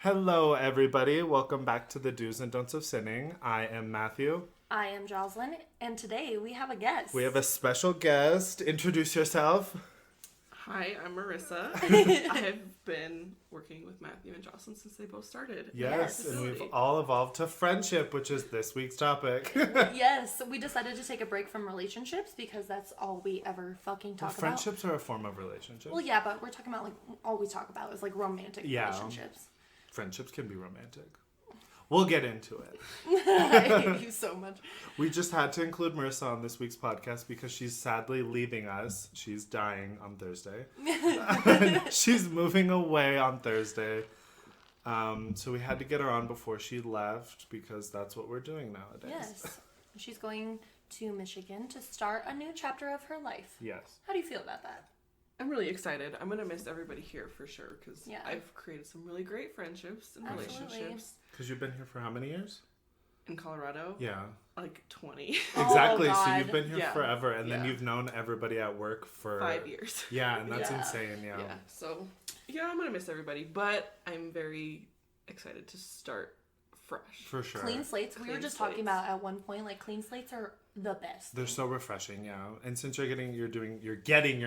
Hello, everybody. Welcome back to the Do's and Don'ts of Sinning. I am Matthew. I am Joslyn, and today we have a guest. We have a special guest. Introduce yourself. Hi, I'm Merrisa. I've been working with Matthew and Joslyn since they both started. Yes, and we've all evolved to friendship, which is this week's topic. Yes, we decided to take a break from relationships because that's all we ever fucking talk about. Friendships are a form of relationship. Well, yeah, but we're talking about, all we talk about is, romantic relationships. Friendships can be romantic. We'll get into it. I hate you so much. We just had to include Merrisa on this week's podcast because she's sadly leaving us. She's dying on Thursday. She's moving away on Thursday. So we had to get her on before she left because that's what we're doing nowadays. Yes. She's going to Michigan to start a new chapter of her life. Yes. How do you feel about that? I'm really excited. I'm going to miss everybody here for sure because I've created some really great friendships and relationships. Because you've been here for how many years? In Colorado? Yeah. Like 20. Exactly. Oh, so you've been here forever, and then Yeah. you've known everybody at work for 5 years. Yeah, and that's insane. Yeah. So, I'm going to miss everybody, but I'm very excited to start fresh. For sure. Clean slates. We were just talking about at one point, clean slates are the best. They're so refreshing, yeah. And since you're getting your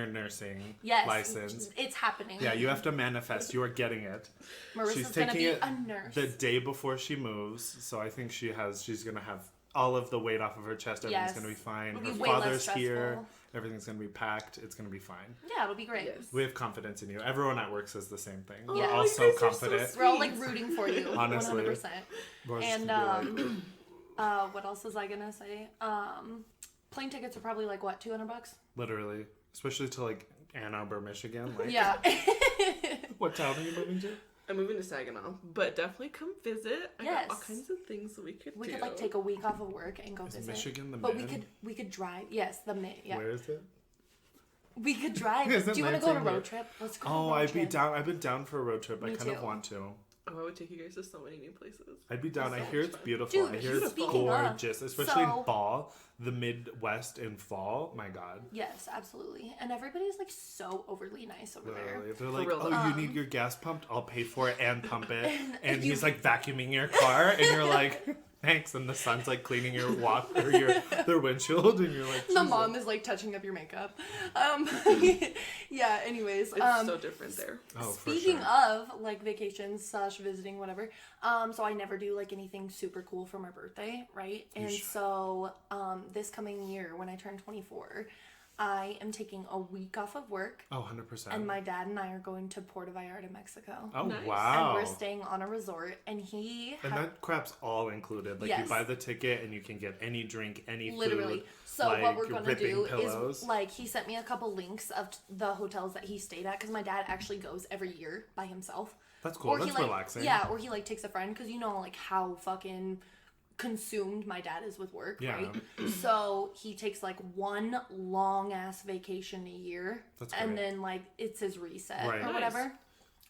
nursing license. It's happening. Yeah, you have to manifest. You are getting it. Marissa's going to be a nurse. The day before she moves, so I think she's going to have all of the weight off of her chest. Everything's going to be fine. It'll be her way father's less here. Everything's going to be packed. It's going to be fine. Yeah, it'll be great. Yes. We have confidence in you. Everyone at work says the same thing. Yeah. We're all so confident. We're all rooting for you. Honestly. 100%. And what else was I going to say? Plane tickets are probably what, $200? Literally. Especially to Ann Arbor, Michigan. Yeah. What town are you moving to? I'm moving to Saginaw, but definitely come visit. I got all kinds of things that we could do. We could take a week off of work and go visit. Michigan the But mid? we could drive. Yes, the mid. Yeah. Where is it? We could drive. Do you want to go on a road trip? Let's go. Oh, I'd be down. I've been down for a road trip. I kind of want to. Oh, I would take you guys to so many new places. I'd be down. I hear it's beautiful. Dude, I hear it's gorgeous, especially in fall. The Midwest in fall. My God. Yes, absolutely. And everybody's so overly nice over there. They're like, you need your gas pumped? I'll pay for it and pump it. And he's vacuuming your car, and you're like, thanks. And the son's cleaning your their windshield, and you're like, the mom is touching up your makeup. Yeah. Anyways, it's so different there. Oh, speaking of vacations / visiting, whatever. So I never do anything super cool for my birthday, right? And so this coming year, when I turn 24, I am taking a week off of work. Oh, 100%. And my dad and I are going to Puerto Vallarta, Mexico. Oh, nice. Wow. And we're staying on a resort. And that crap's all incled. You buy the ticket and you can get any drink, any literally. food. So what we're going to do pillows. is, he sent me a couple links of the hotels that he stayed at. Because my dad actually goes every year by himself. That's cool. That's relaxing. Yeah, or he takes a friend. Because how fucking consumed my dad is with work, right? So he takes one long ass vacation a year. That's great. And then it's his reset or whatever.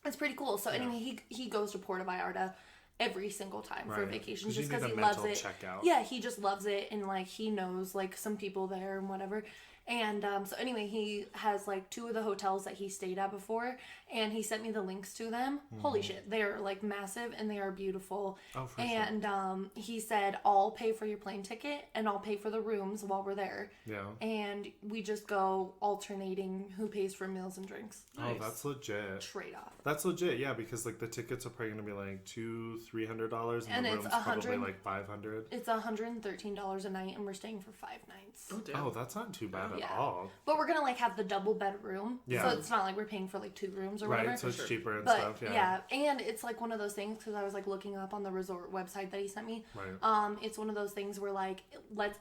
It's pretty cool. So anyway, he goes to Puerto Vallarta every single time for vacation just because he loves it. Yeah, he just loves it, and he knows some people there and whatever. And so anyway, he has 2 of the hotels that he stayed at before, and he sent me the links to them. Holy shit, they're massive and they are beautiful. Oh, for and sure. He said, I'll pay for your plane ticket and I'll pay for the rooms while we're there. Yeah. And we just go alternating who pays for meals and drinks. Nice. Oh, that's legit. Trade off. That's legit, yeah, because the tickets are probably gonna be $200-$300, and the room's probably $500. It's $113 a night, and we're staying for 5 nights. Oh, damn. Oh, that's not too bad at all. But we're gonna have the double bedroom, so it's not we're paying for 2 rooms or whatever. Right, so it's cheaper and stuff. Yeah, and it's one of those things because I was looking up on the resort website that he sent me. Right. It's one of those things where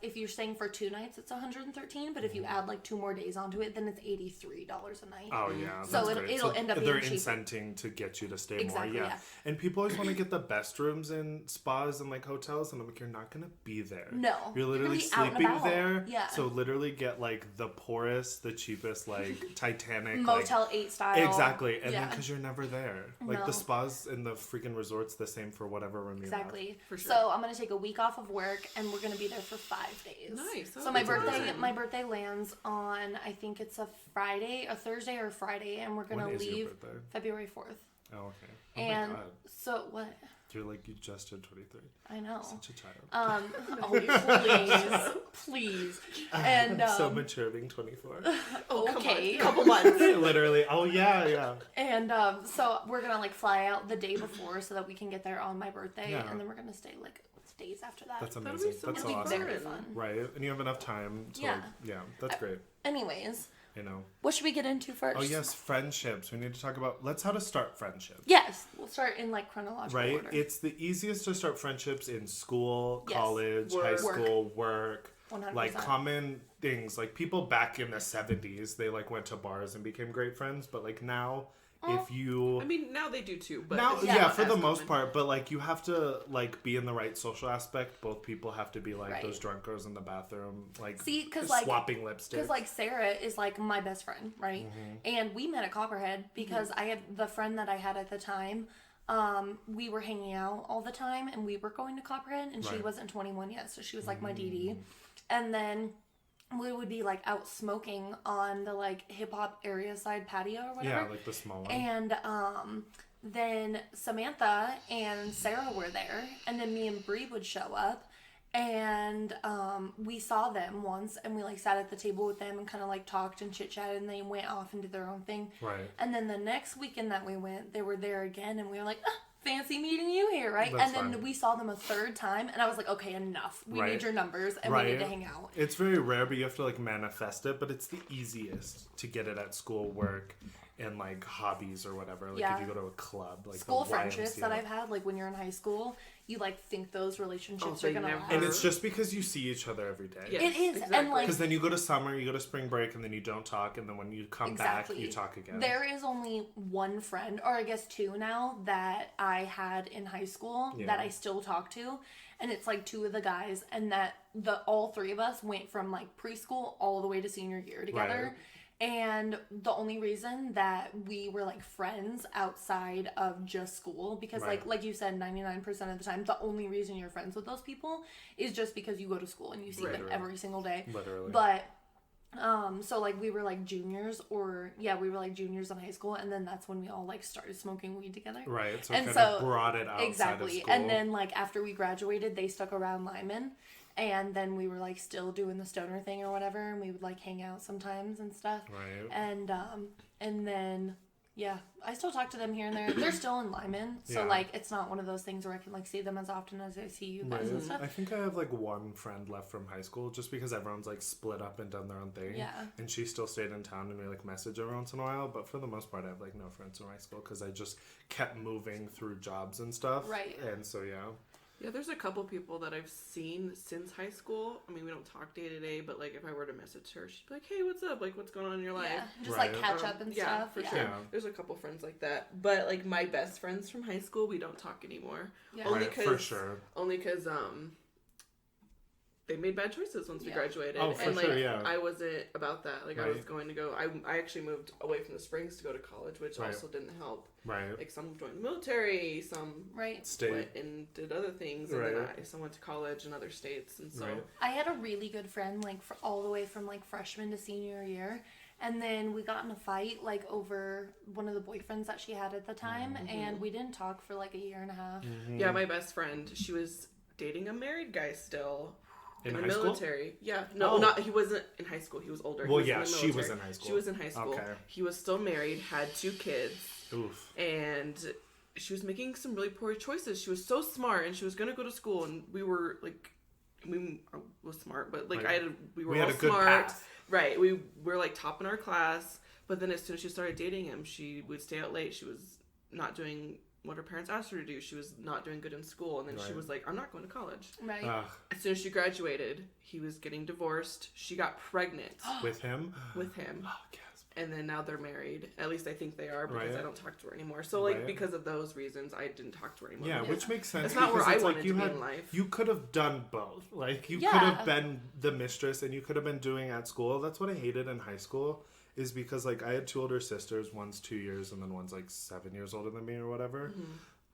if you're staying for 2 nights, it's $113, but if you add 2 more days onto it, then it's $83 a night. Oh yeah, so it'll end up being they're cheaper. incenting to get you to stay more. Exactly, yeah. And people always want to get the best rooms in spas and hotels, and I'm you're not gonna be there. No, you're literally sleeping there. Yeah. So literally get the poorest, the cheapest, Titanic Motel 8 style. Exactly, and then because you're never there. The spas and the freaking resorts the same for whatever room you have. Exactly. For sure. So I'm gonna take a week off of work, and we're gonna be there for 5 days. Nice. So my birthday lands on, I think it's a Thursday or Friday, and we're gonna leave February 4th. Oh, okay. And so what? You're like, you just turned 23. I know. Such a child. Oh, please. And so mature being 24. Okay. Couple months. Literally. Oh, yeah. And so we're gonna like fly out the day before so that we can get there on my birthday, and then we're gonna stay like days after that. That's amazing. That's awesome. Very fun. Right, and you have enough time to that's great. Anyways. You know. What should we get into first? Oh, yes, friendships. We need to talk about how to start friendships. Yes, we'll start in like chronological order. Right? It's the easiest to start friendships in school, college, high school, work. 100%. Like common things. Like people back in the 70s, they like went to bars and became great friends, but like now if you... I mean, now they do too, but... Now, for the most part, but like you have to like be in the right social aspect. Both people have to be like those drunk girls in the bathroom, like swapping lipstick. Because like Sarah is like my best friend, right? Mm-hmm. And we met at Copperhead because I had the friend that I had at the time. We were hanging out all the time and we were going to Copperhead and she wasn't 21 yet, so she was like my DD. And then we would be like out smoking on the like hip hop area side patio or whatever. Yeah, like the small one. And then Samantha and Sarah were there, and then me and Bree would show up, and we saw them once, and we like sat at the table with them and kind of like talked and chit chatted, and they went off and did their own thing. Right. And then the next weekend that we went, they were there again, and we were like, fancy meeting you here, right? That's and then we saw them a third time, and I was like, okay, enough. We need your numbers, and we need to hang out. It's very rare, but you have to like manifest it, but it's the easiest to get it at school, work, and like hobbies or whatever. Like if you go to a club, like school friendships that I've had, like when you're in high school, you like think those relationships are gonna last. And it's just because you see each other every day. Yes, it is, exactly. And like because then you go to summer, you go to spring break, and then you don't talk, and then when you come back, you talk again. There is only one friend, or I guess two now, that I had in high school that I still talk to, and it's like two of the guys, and that all three of us went from like preschool all the way to senior year together. Right. And the only reason that we were like friends outside of just school, because like you said, 99% of the time, the only reason you're friends with those people is just because you go to school and you see them every single day. Literally. But so like we were like juniors, we were like juniors in high school, and then that's when we all like started smoking weed together. Right. So kind of brought it outside of school. And then like after we graduated, they stuck around Lyman. And then we were like still doing the stoner thing or whatever, and we would like hang out sometimes and stuff. Right. And then I still talk to them here and there. They're still in Lyman, so like it's not one of those things where I can like see them as often as I see you guys and stuff. I think I have like one friend left from high school, just because everyone's like split up and done their own thing. Yeah. And she still stayed in town, and we like message every once in a while. But for the most part, I have like no friends from high school because I just kept moving through jobs and stuff. Right. And so Yeah, there's a couple people that I've seen since high school. I mean, we don't talk day to day, but like if I were to message her, she'd be like, "Hey, what's up? Like, what's going on in your life?" Yeah, just like catch up and stuff. Yeah, for sure. Yeah. There's a couple friends like that, but like my best friends from high school, we don't talk anymore. Yeah. For sure. Only because they made bad choices once we graduated. Oh, for sure, I wasn't about that. Like, I was going to go... I actually moved away from the Springs to go to college, which also didn't help. Right. Like, some joined the military, some stayed went and did other things, and then some went to college in other states, and so... I had a really good friend, like, for all the way from, like, freshman to senior year, and then we got in a fight, like, over one of the boyfriends that she had at the time, and we didn't talk for, like, a year and a half. Mm-hmm. Yeah, my best friend, she was dating a married guy still. In the high military. School? Yeah. No, not he wasn't in high school. He was older. Well, she was in high school. She was in high school. Okay. He was still married, had 2 kids. Oof. And she was making some really poor choices. She was so smart, and she was going to go to school, and we were like, we was smart, but like we were all had a good smart. path. Right. We were like top in our class, but then as soon as she started dating him, she would stay out late. She was not doing what her parents asked her to do. She was not doing good in school, and then she was like, I'm not going to college. Right. As soon as she graduated, he was getting divorced. She got pregnant. With him? With him. Oh, gasp. And then now they're married. At least I think they are, because I don't talk to her anymore. So like because of those reasons, I didn't talk to her anymore. Yeah, which makes sense. It's not where I wanted to be in life. You could have done both. Like, you could have been the mistress, and you could have been doing at school. That's what I hated in high school. Is because, like, I had 2 older sisters. One's 2 years, and then one's, like, 7 years older than me or whatever.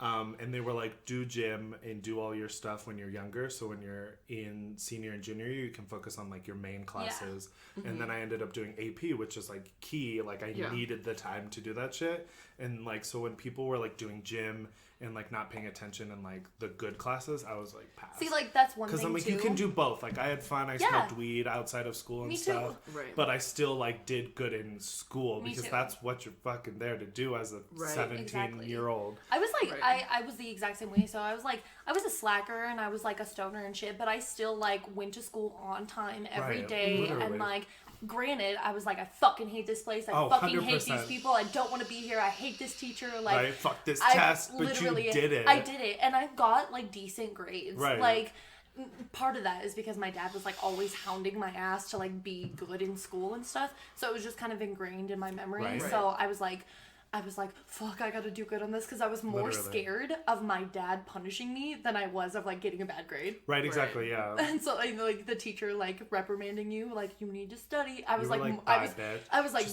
And they were like, do gym and do all your stuff when you're younger. So when you're in senior and junior year, you can focus on like your main classes. Yeah. Mm-hmm. And then I ended up doing AP, which is like key. Like I needed the time to do that shit. And like, so when people were like doing gym and like not paying attention in like the good classes, I was like, pass. See, like that's one thing too. Because I'm like, you can do both. Like I had fun. I smoked weed outside of school and stuff. Right. But I still like did good in school because that's what you're fucking there to do as a 17-year-old. I was like, I was the exact same way. So I was like, I was a slacker and I was like a stoner and shit, but I still like went to school on time every day. Literally. And like, granted, I was like, I fucking hate this place. I fucking 100%. Hate these people. I don't want to be here. I hate this teacher. Like, fuck this test. But you did it. I did it, and I got like decent grades. Right. Like, part of that is because my dad was like always hounding my ass to like be good in school and stuff. So it was just kind of ingrained in my memory. Right. So I was like, fuck, I gotta do good on this, because I was more scared of my dad punishing me than I was of like getting a bad grade. Right, exactly, yeah. And so like the teacher like reprimanding you, like, you need to study. I was like,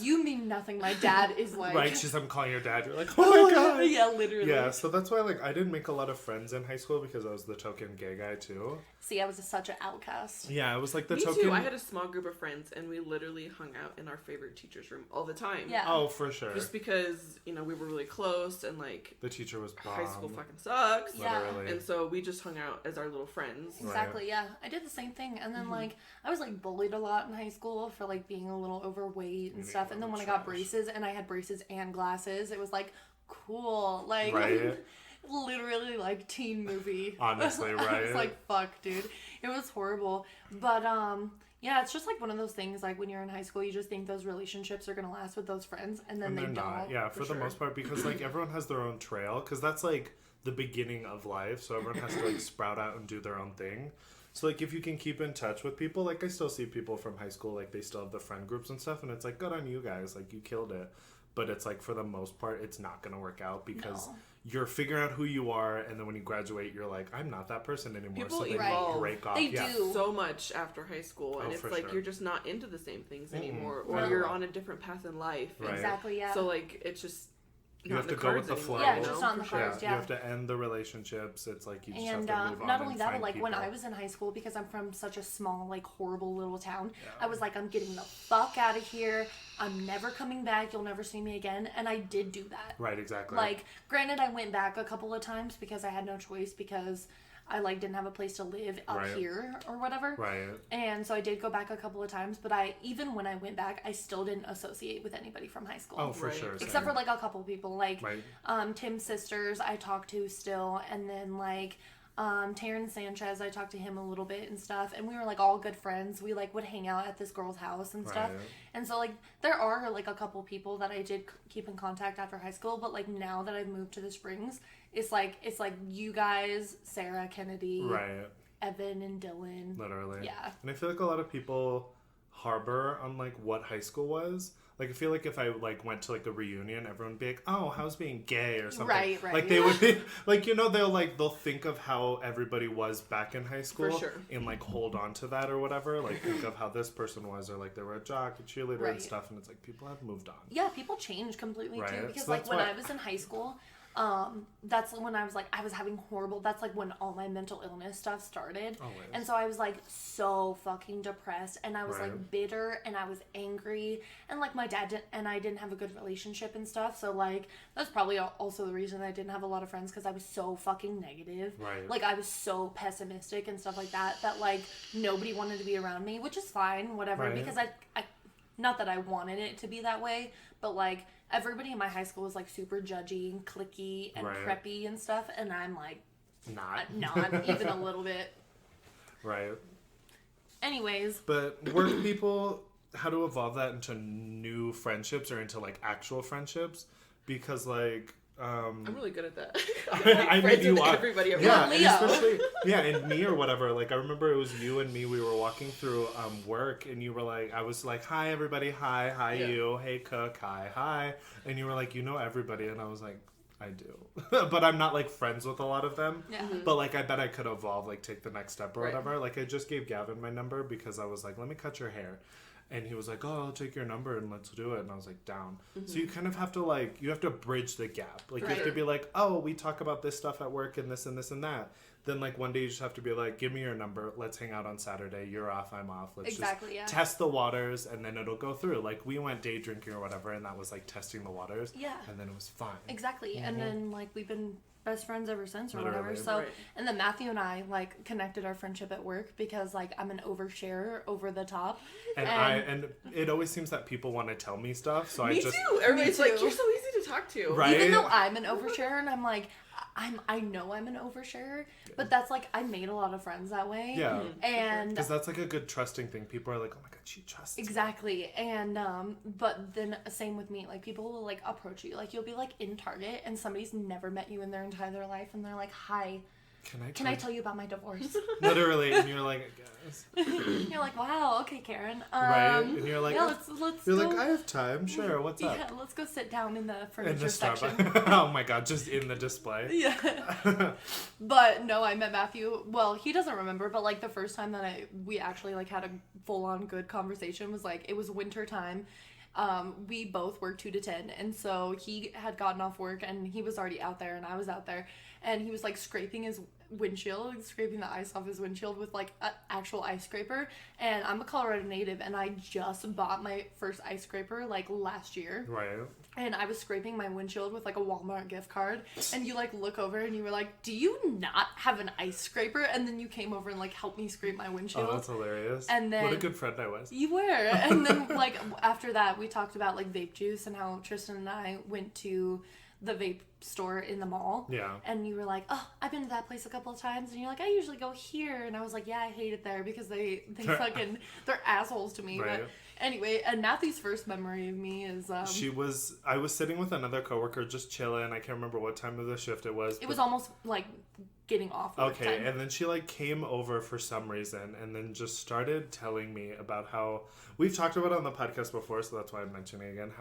you mean nothing. My dad is like, right. I'm calling your dad. You're like, oh my god. Yeah, literally. Yeah, so that's why like I didn't make a lot of friends in high school because I was the token gay guy too. See, I was such an outcast. Yeah, I was like the Me token. too. I had a small group of friends, and we literally hung out in our favorite teacher's room all the time. Yeah. Oh, for sure. Just because, you know, we were really close, and like the teacher was bomb. High school fucking sucks. Yeah. Literally. And so we just hung out as our little friends. Exactly. Right. Yeah, I did the same thing, and then like I was like bullied a lot in high school for like being a little overweight and stuff. And then when I got braces, and I had braces and glasses, it was like cool. Like. Right. Literally like teen movie. Honestly, right? I was like, fuck, dude. It was horrible. But yeah, it's just like one of those things, like when you're in high school, you just think those relationships are gonna last with those friends, and then they don't. Not. Yeah, for the most part, because like everyone has their own trail, because that's like the beginning of life, so everyone has to like sprout out and do their own thing. So like if you can keep in touch with people, like I still see people from high school, like they still have the friend groups and stuff, and it's like, good on you guys, like you killed it. But it's like for the most part, it's not gonna work out because you're figuring out who you are, and then when you graduate, you're like, I'm not that person anymore. People so they break off. They do so much after high school, and it's like you're just not into the same things anymore, or you're on a different path in life. Right. Exactly. Yeah. So like it's just. You have to go with the flow. Yeah, it's just not in the cards. You have to end the relationships. It's like you just have to move on. Not only that, but like people. when I was in high school, because I'm from such a small, like horrible little town, I was like, I'm getting the fuck out of here. I'm never coming back. You'll never see me again. And I did do that. Right, exactly. Like, granted, I went back a couple of times because I had no choice, because I like didn't have a place to live up here or whatever. Right. And so I did go back a couple of times, but even when I went back, I still didn't associate with anybody from high school. Oh, for sure. Except for like a couple people, like Tim's sisters I talk to still, and then like Taryn Sanchez, I talked to him a little bit and stuff, and we were like all good friends. We like would hang out at this girl's house and stuff. And so like there are like a couple people that I did keep in contact after high school, but like now that I've moved to the Springs, it's like you guys, Sarah, Kennedy, Evan and Dylan. Literally. Yeah. And I feel like a lot of people harbor on like what high school was. Like I feel like if I like went to like a reunion, everyone would be like, "Oh, how's being gay?" or something. Right. Like they would be like, you know, they'll think of how everybody was back in high school, for sure, and like hold on to that or whatever. Like think of how this person was, or like they were a jock, a cheerleader, and stuff. And it's like people have moved on. Yeah, people change completely too. Because so like when I was in high school, that's when I was like, I was having that's like when all my mental illness stuff started. Always. And so I was like so fucking depressed, and I was like bitter, and I was angry, and like my dad and I didn't have a good relationship and stuff. So like that's probably also the reason I didn't have a lot of friends, because I was so fucking negative. Like I was so pessimistic and stuff like that like nobody wanted to be around me, which is fine, whatever, because I not that I wanted it to be that way, but like everybody in my high school was like super judgy and cliquey and preppy and stuff, and I'm like not even a little bit. Right. Anyways. But work people, how to evolve that into new friendships or into like actual friendships, because like I'm really good at that. I mean, you are. Everybody around. Yeah, and especially and me or whatever. Like I remember it was you and me. We were walking through work, and you were like, I was like, "Hi everybody, hi you, hey cook, hi," and you were like, "You know everybody," and I was like, "I do," but I'm not like friends with a lot of them. Yeah. But like I bet I could evolve, like take the next step or whatever. Like I just gave Gavin my number because I was like, "Let me cut your hair." And he was like, oh, I'll take your number and let's do it. And I was like, down. So you kind of have to like, you have to bridge the gap. Like you have to be like, oh, we talk about this stuff at work and this and this and that. Then like one day you just have to be like, give me your number. Let's hang out on Saturday. You're off. I'm off. Let's just test the waters and then it'll go through. Like we went day drinking or whatever and that was like testing the waters. Yeah. And then it was fine. Exactly. And then like we've been best friends ever since or whatever. So and then Matthew and I like connected our friendship at work because like I'm an oversharer, over the top. And it always seems that people want to tell me stuff. So me too. Everybody's like, you're so easy to talk to. Right. Even though I'm an oversharer and I'm like I know I'm an oversharer, but that's like I made a lot of friends that way. Yeah. And because that's like a good trusting thing. People are like, oh my god, she trusts me. Exactly. And but then same with me. Like people will like approach you. Like you'll be like in Target and somebody's never met you in their entire life and they're like, hi, can I tell you about my divorce? Literally, and you're like, I guess. You're like, wow, okay, Karen. Right, and you're like, yeah, let's you're like, I have time, sure. What's up? Yeah, let's go sit down in the furniture section. Oh my god, just in the display. Yeah. But no, I met Matthew. Well, he doesn't remember, but like the first time that we actually like had a full on good conversation was like it was winter time. We both worked 2 to 10, and so he had gotten off work and he was already out there and I was out there, and he was like scraping his windshield, scraping the ice off his windshield with like an actual ice scraper. And I'm a Colorado native and I just bought my first ice scraper like last year. Right. And I was scraping my windshield with like a Walmart gift card, and you like look over and you were like, do you not have an ice scraper? And then you came over and like helped me scrape my windshield. Oh, that's hilarious. And then what a good friend I was. You were. And then like after that we talked about like vape juice and how Tristan and I went to the vape store in the mall. Yeah. And you were like, oh, I've been to that place a couple of times. And you're like, I usually go here. And I was like, yeah, I hate it there because they fucking, they're assholes to me. Right. But anyway, and Matthew's first memory of me is... I was sitting with another coworker just chilling. I can't remember what time of the shift it was. It was almost like getting off work Okay, time. and then she like came over for some reason and then just started telling me about how... We've talked about it on the podcast before, so that's why I'm mentioning it again.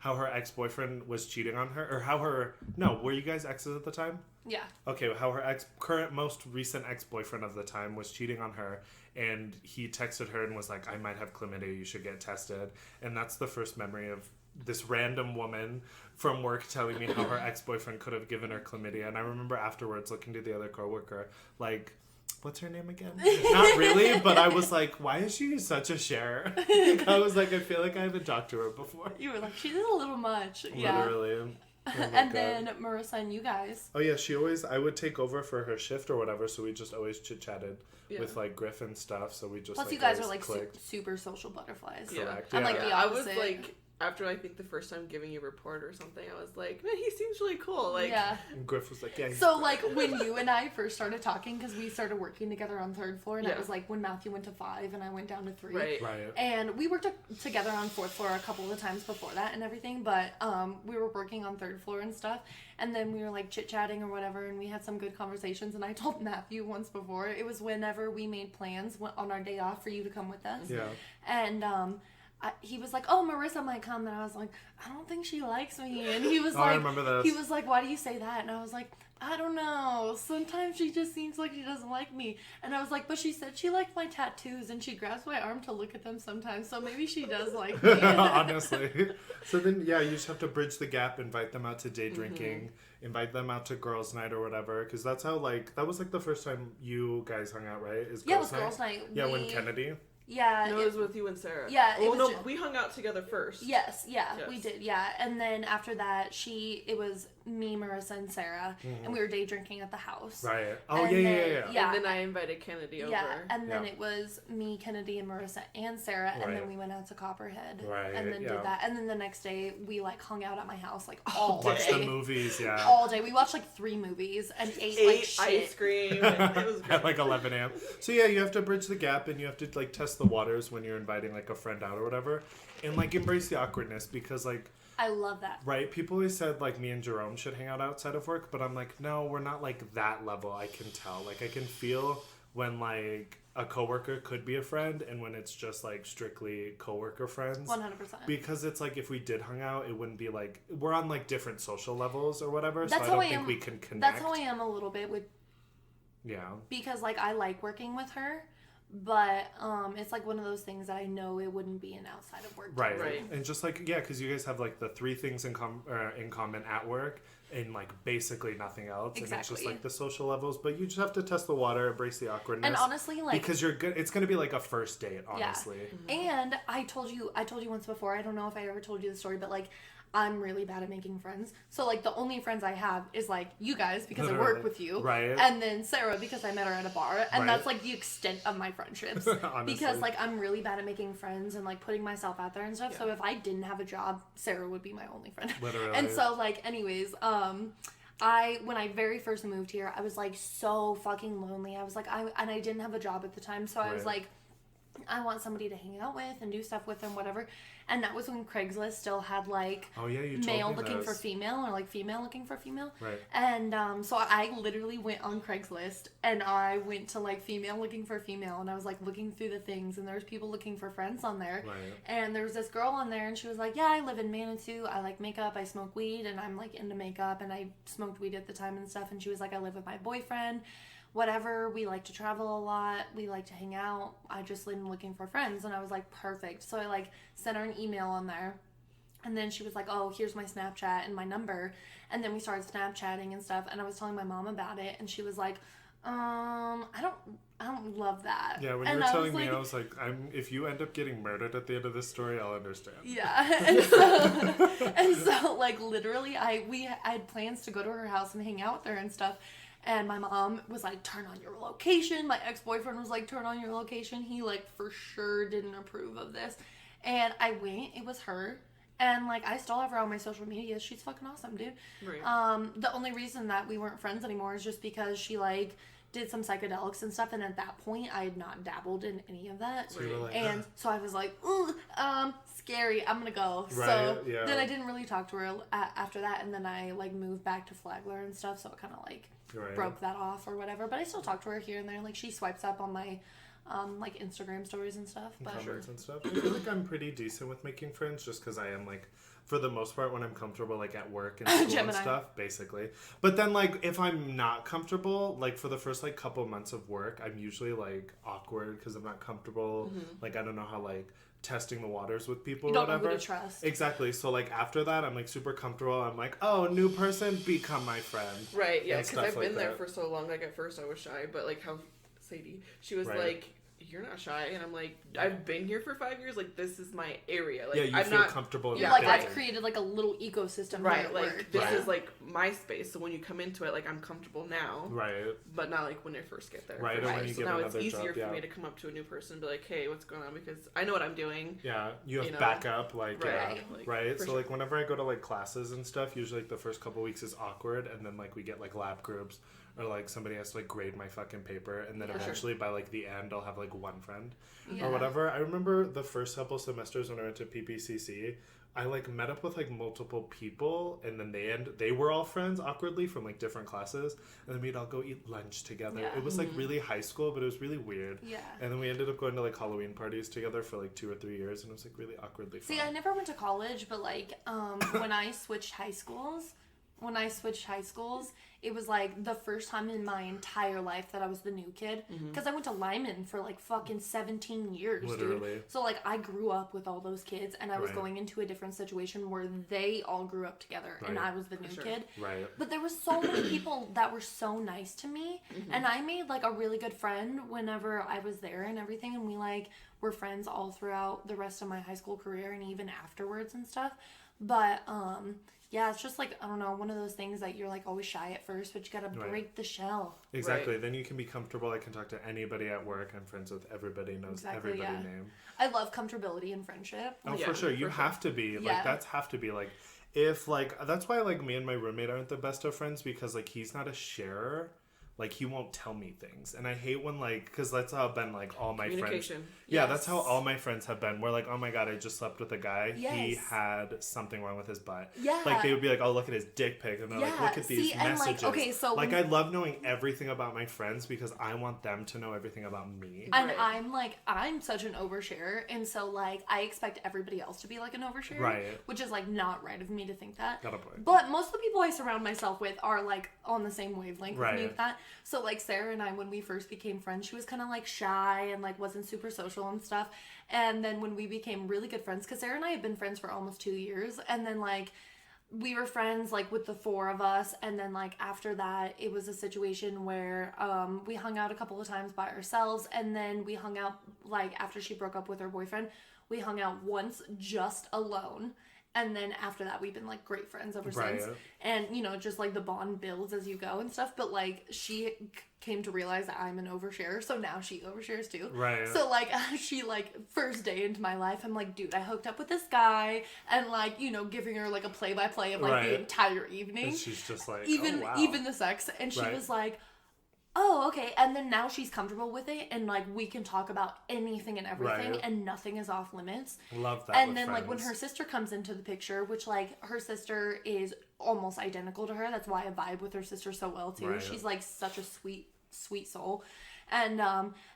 How her ex-boyfriend was cheating on her, or how her... No, were you guys exes at the time? Yeah. Okay, how her current most recent ex-boyfriend of the time was cheating on her, and he texted her and was like, I might have chlamydia, you should get tested. And that's the first memory of this random woman from work telling me how her ex-boyfriend could have given her chlamydia. And I remember afterwards looking to the other coworker, like... What's her name again? Not really, but I was like, why is she such a sharer? I was like, I feel like I haven't talked to her before. You were like, she did a little much. Literally. Oh and then Merrisa and you guys. Oh yeah, I would take over for her shift or whatever, so we just always chit-chatted with like Griff and stuff, so we just Plus like, you guys are like super social butterflies. Correct. I'm like the opposite. I was like, after I think the first time giving you a report or something, I was like, man, he seems really cool. Like, and Griff was like, yeah. So like when you and I first started talking, because we started working together on 3rd floor, and it was like when Matthew went to 5 and I went down to 3. Right. And we worked together on 4th floor a couple of times before that and everything, but we were working on 3rd floor and stuff. And then we were like chit-chatting or whatever, and we had some good conversations. And I told Matthew once before, it was whenever we made plans on our day off for you to come with us. Yeah. And he was like, oh, Merrisa might come. And I was like, I don't think she likes me. And he was I remember this. He was like, why do you say that? And I was like, I don't know. Sometimes she just seems like she doesn't like me. And I was like, but she said she liked my tattoos and she grabs my arm to look at them sometimes. So maybe she does like me. Honestly. So then, yeah, you just have to bridge the gap, invite them out to day drinking, invite them out to girls' night or whatever. Because that's how, like, that was like the first time you guys hung out, right? It was girls' night. Yeah, when Kennedy. Yeah. No, it was with you and Sarah. Yeah. Well, no, we hung out together first. Yes, we did, yeah. And then after that, it was me, Merrisa, and Sarah, and we were day drinking at the house. Right. Oh, and yeah. And then I invited Kennedy over. Yeah, and then it was me, Kennedy, and Merrisa, and Sarah, and then we went out to Copperhead. Right. And then did that. And then the next day, we, like, hung out at my house, like, all day. Watched the movies, yeah. All day. We watched, like, 3 movies and ate like, shit. Ice cream. And it was great. At, like, 11 a.m. So, yeah, you have to bridge the gap, and you have to, like, test the waters when you're inviting, like, a friend out or whatever. And, like, embrace the awkwardness because, like... I love that. Right? People always said, like, me and Jerome should hang out outside of work, but I'm like, no, we're not, like, that level. I can tell. Like, I can feel when, like, a coworker could be a friend and when it's just, like, strictly coworker friends. 100%. Because it's, like, if we did hang out, it wouldn't be, like, we're on, like, different social levels or whatever, that's so I don't think we can connect. That's how I am a little bit with... Yeah. Because, like, I like working with her, But it's like one of those things that I know it wouldn't be an outside of work. Right. And just like, yeah, because you guys have like the 3 things in common at work and like basically nothing else. Exactly. And it's just like the social levels, but you just have to test the water, embrace the awkwardness. And honestly, like, because you're good, it's going to be like a first date, honestly. Yeah. And I told you once before, I don't know if I ever told you the story, but like, I'm really bad at making friends. So, like, the only friends I have is, like, you guys, because I work with you. Right. And then Sarah, because I met her at a bar. And that's, like, the extent of my friendships. Because, like, I'm really bad at making friends and, like, putting myself out there and stuff. Yeah. So, if I didn't have a job, Sarah would be my only friend. Literally. And so, like, anyways, when I very first moved here, I was, like, so fucking lonely. I was, like, I didn't have a job at the time. So, I was, like, I want somebody to hang out with and do stuff with and whatever. And that was when Craigslist still had like male looking for female or like female looking for female. Right. And so I literally went on Craigslist and I went to like female looking for female and I was like looking through the things and there's people looking for friends on there. Right. And there was this girl on there and she was like, yeah, I live in Manitou. I like makeup. I smoke weed and I'm like into makeup and I smoked weed at the time and stuff. And she was like, I live with my boyfriend. Whatever, we like to travel a lot, we like to hang out, I just am looking for friends, and I was like, perfect. So I like sent her an email on there, and then she was like, oh, here's my Snapchat and my number, and then we started Snapchatting and stuff, and I was telling my mom about it, and she was like, I don't love that. Yeah, when you were telling me, I was like, if you end up getting murdered at the end of this story, I'll understand. Yeah, and so like literally, I had plans to go to her house and hang out with her and stuff. And my mom was like, turn on your location. My ex-boyfriend was like, turn on your location. He like for sure didn't approve of this. And I went, it was her. And like, I still have her on my social media. She's fucking awesome, dude. Right. The only reason that we weren't friends anymore is just because she like did some psychedelics and stuff. And at that point, I had not dabbled in any of that. So you were like, and so I was like, ooh, scary, I'm gonna go. Right, so yeah. then I didn't really talk to her after that. And then I like moved back to Flagler and stuff. So it kind of like broke that off or whatever. But I still talk to her here and there. Like she swipes up on my like Instagram stories and stuff. But comments and stuff. I feel like I'm pretty decent with making friends just because I am like, for the most part, when I'm comfortable like at work and school and stuff, basically. But then like if I'm not comfortable, like for the first like couple months of work, I'm usually like awkward because I'm not comfortable. Mm-hmm. Like I don't know how like testing the waters with people you don't or whatever. know who to trust. Exactly. So like after that, I'm like super comfortable. I'm like, oh, new person, become my friend. Right. Yeah. Because I've been there for so long. Like at first I was shy, but like how Sadie, she was like, you're not shy, and I'm like, I've been here for 5 years. Like this is my area. Like you feel comfortable. Yeah, like I've created like a little ecosystem. Right. Like this is like my space. So when you come into it, like I'm comfortable now. Right. But not like when I first get there. Right. Or when you so now it's easier for me to come up to a new person and be like, hey, what's going on? Because I know what I'm doing. Yeah. You have backup. Like right. So sure. like whenever I go to like classes and stuff, usually like the first couple weeks is awkward, and then like we get like lab groups. Or, like, somebody has to, like, grade my fucking paper. And then eventually, by, like, the end, I'll have, like, one friend. Or whatever. I remember the first couple semesters when I went to PPCC, I, like, met up with, like, multiple people. And then they were all friends, awkwardly, from, like, different classes. And then we'd all go eat lunch together. Yeah. It was, like, really high school, but it was really weird. Yeah. And then we ended up going to, like, Halloween parties together for, like, 2 or 3 years. And it was, like, really awkwardly fun. See, I never went to college, but, like, when I switched high schools, it was like the first time in my entire life that I was the new kid. Because I went to Lyman for like fucking 17 years, literally. Dude. So like I grew up with all those kids and I was going into a different situation where they all grew up together and I was the new kid. Right. But there was so many people that were so nice to me. And I made like a really good friend whenever I was there and everything. And we like were friends all throughout the rest of my high school career and even afterwards and stuff. But, yeah, it's just like, I don't know, one of those things that you're like always shy at first, but you gotta break the shell. Exactly. Then you can be comfortable. I can talk to anybody at work. I'm friends with everybody, knows everybody's name. I love comfortability in friendship. Oh, for sure. You have to be. Like, that's have to be. Like, if, like, that's why, like, me and my roommate aren't the best of friends because, like, he's not a sharer. Like, he won't tell me things. And I hate when, like, because that's how I've been, like, all my friends. Yeah, that's how all my friends have been. We're like, oh my God, I just slept with a guy. Yes. He had something wrong with his butt. Yeah. Like, they would be like, oh, look at his dick pic. And they're like, look at these messages. Like, okay, so like, I love knowing everything about my friends because I want them to know everything about me. And I'm such an oversharer. And so, like, I expect everybody else to be, like, an oversharer. Right. Which is, like, not right of me to think that. Got a point. But most of the people I surround myself with are, like, on the same wavelength with me with that. So, like, Sarah and I, when we first became friends, she was kind of, like, shy and, like, wasn't super social and stuff. And then when we became really good friends, because Sarah and I have been friends for almost 2 years, and then, like, we were friends, like, with the 4 of us, and then, like, after that, it was a situation where we hung out a couple of times by ourselves, and then we hung out, like, after she broke up with her boyfriend, we hung out once just alone. And then after that, we've been, like, great friends ever since. And, you know, just, like, the bond builds as you go and stuff. But, like, she came to realize that I'm an oversharer. So now she overshares, too. Right. So, like, she, like, first day into my life, I'm like, dude, I hooked up with this guy. And, like, you know, giving her, like, a play-by-play of, like, the entire evening. And she's just like, even the sex. And she was like, oh, okay. And then now she's comfortable with it, and, like, we can talk about anything and everything, and nothing is off limits. Love that. And then, friends. Like, when her sister comes into the picture, which, like, her sister is almost identical to her. That's why I vibe with her sister so well, too. She's, like, such a sweet soul. And,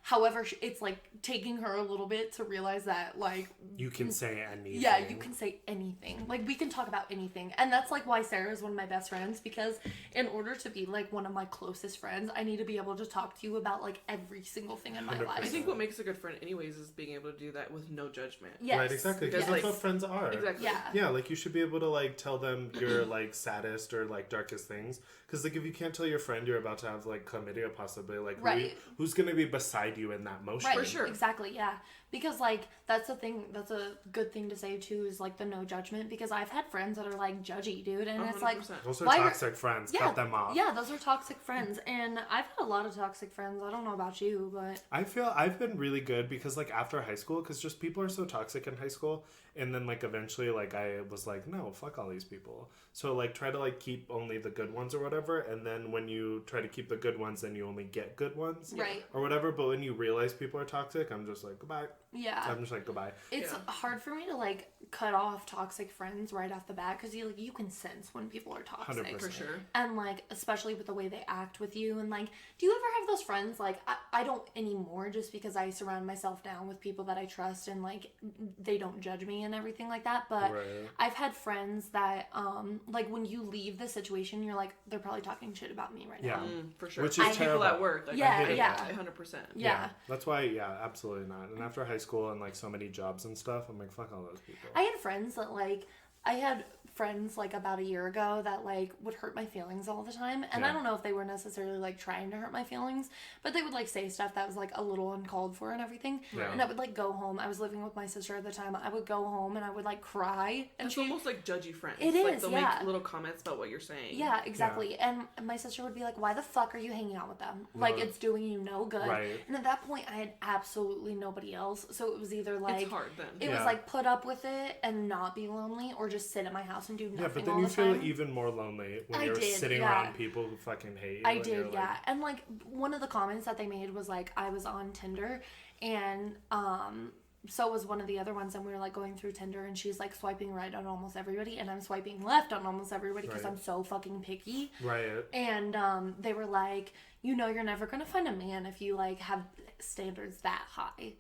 however, it's, like, taking her a little bit to realize that, like... You can say anything. Yeah, you can say anything. Like, we can talk about anything. And that's, like, why Sarah is one of my best friends, because in order to be, like, one of my closest friends, I need to be able to talk to you about, like, every single thing in my 100%. Life. I think what makes a good friend anyways is being able to do that with no judgment. Yes. Right, exactly. Because that's what friends are. Exactly. Yeah, like, you should be able to, like, tell them your, like, saddest or, like, darkest things. Because, like, if you can't tell your friend you're about to have, like, chlamydia possibly, like, who's going to be beside you in that motion? Right, for sure. Exactly, yeah. Because, like, that's a good thing to say, too, is, like, the no judgment. Because I've had friends that are, like, judgy, dude. And 100%. It's like... Those are toxic friends. Yeah, cut them off. Yeah, those are toxic friends. And I've had a lot of toxic friends. I don't know about you, but... I feel I've been really good because, like, after high school, because just people are so toxic in high school. And then, like, eventually, like, I was like, no, fuck all these people. So, like, try to, like, keep only the good ones or whatever. And then when you try to keep the good ones, then you only get good ones. Right. Or whatever. But when you realize people are toxic, I'm just like, goodbye. Yeah. I'm just like, goodbye. It's hard for me to, like, cut off toxic friends right off the bat. Because you can sense when people are toxic. 100%. For sure. And, like, especially with the way they act with you. And, like, do you ever have those friends? Like, I don't anymore just because I surround myself now with people that I trust. And, like, they don't judge me and everything like that. But I've had friends that, like, when you leave the situation, you're like, they're probably talking shit about me right now. For sure. Which is terrible. People at work. Like, yeah. 100%. Yeah. That's why, absolutely not. And after high school and, like, so many jobs and stuff, I'm like, fuck all those people. I had friends that, like, like, about a year ago that, like, would hurt my feelings all the time. And I don't know if they were necessarily, like, trying to hurt my feelings, but they would, like, say stuff that was, like, a little uncalled for and everything. Yeah. And I would, like, go home. I was living with my sister at the time. I would go home and I would, like, cry. And it's almost like judgy friends. It like, is, they'll make little comments about what you're saying. Yeah, exactly. Yeah. And my sister would be like, why the fuck are you hanging out with them? Like, it's doing you no good. Right. And at that point, I had absolutely nobody else. So it was either, like... It's hard then. It was, like, put up with it and not be lonely, or just sit at my house and do nothing. Yeah, but then you feel even more lonely when you're sitting around people who fucking hate you. I did, yeah. Like... And, like, one of the comments that they made was, like, I was on Tinder, and so was one of the other ones, and we were, like, going through Tinder, and she's, like, swiping right on almost everybody, and I'm swiping left on almost everybody because I'm so fucking picky. Right. And they were like, you know, you're never gonna find a man if you, like, have standards that high.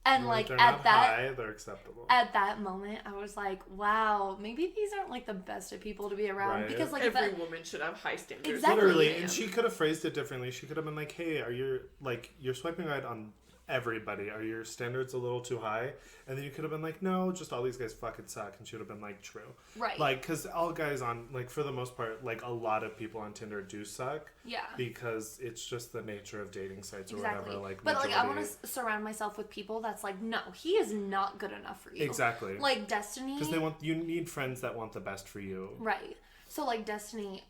And, like, they're at not that high, they're acceptable. At that moment, I was like, wow, maybe these aren't, like, the best of people to be around. Right. Because, like, every woman should have high standards. Exactly. Literally, and she could have phrased it differently. She could have been like, hey, you're swiping right on everybody. Are your standards a little too high? And then you could have been like, no, just all these guys fucking suck. And she would have been like, true. Right. Like, because all guys on, like, for the most part, like, a lot of people on Tinder do suck. Yeah. Because it's just the nature of dating sites or whatever. Like, but, like, I want to surround myself with people that's like, no, he is not good enough for you. Exactly. Like, Destiny. Because you need friends that want the best for you. Right. So, like, Destiny,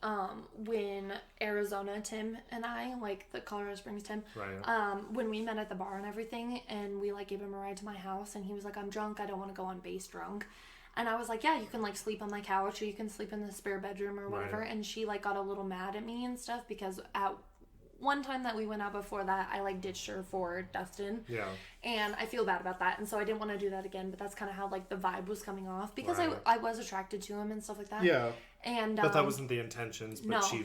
when Arizona Tim and I, like, the Colorado Springs Tim, right. When we met at the bar and everything, and we, like, gave him a ride to my house, and he was like, I'm drunk, I don't want to go on base drunk. And I was like, yeah, you can, like, sleep on my couch, or you can sleep in the spare bedroom or whatever. Right. And she, like, got a little mad at me and stuff, because at one time that we went out before that, I, like, ditched her for Dustin. Yeah. And I feel bad about that, and so I didn't want to do that again, but that's kind of how, like, the vibe was coming off, because right. I was attracted to him and stuff like that. Yeah. And but that wasn't the intentions, but no, she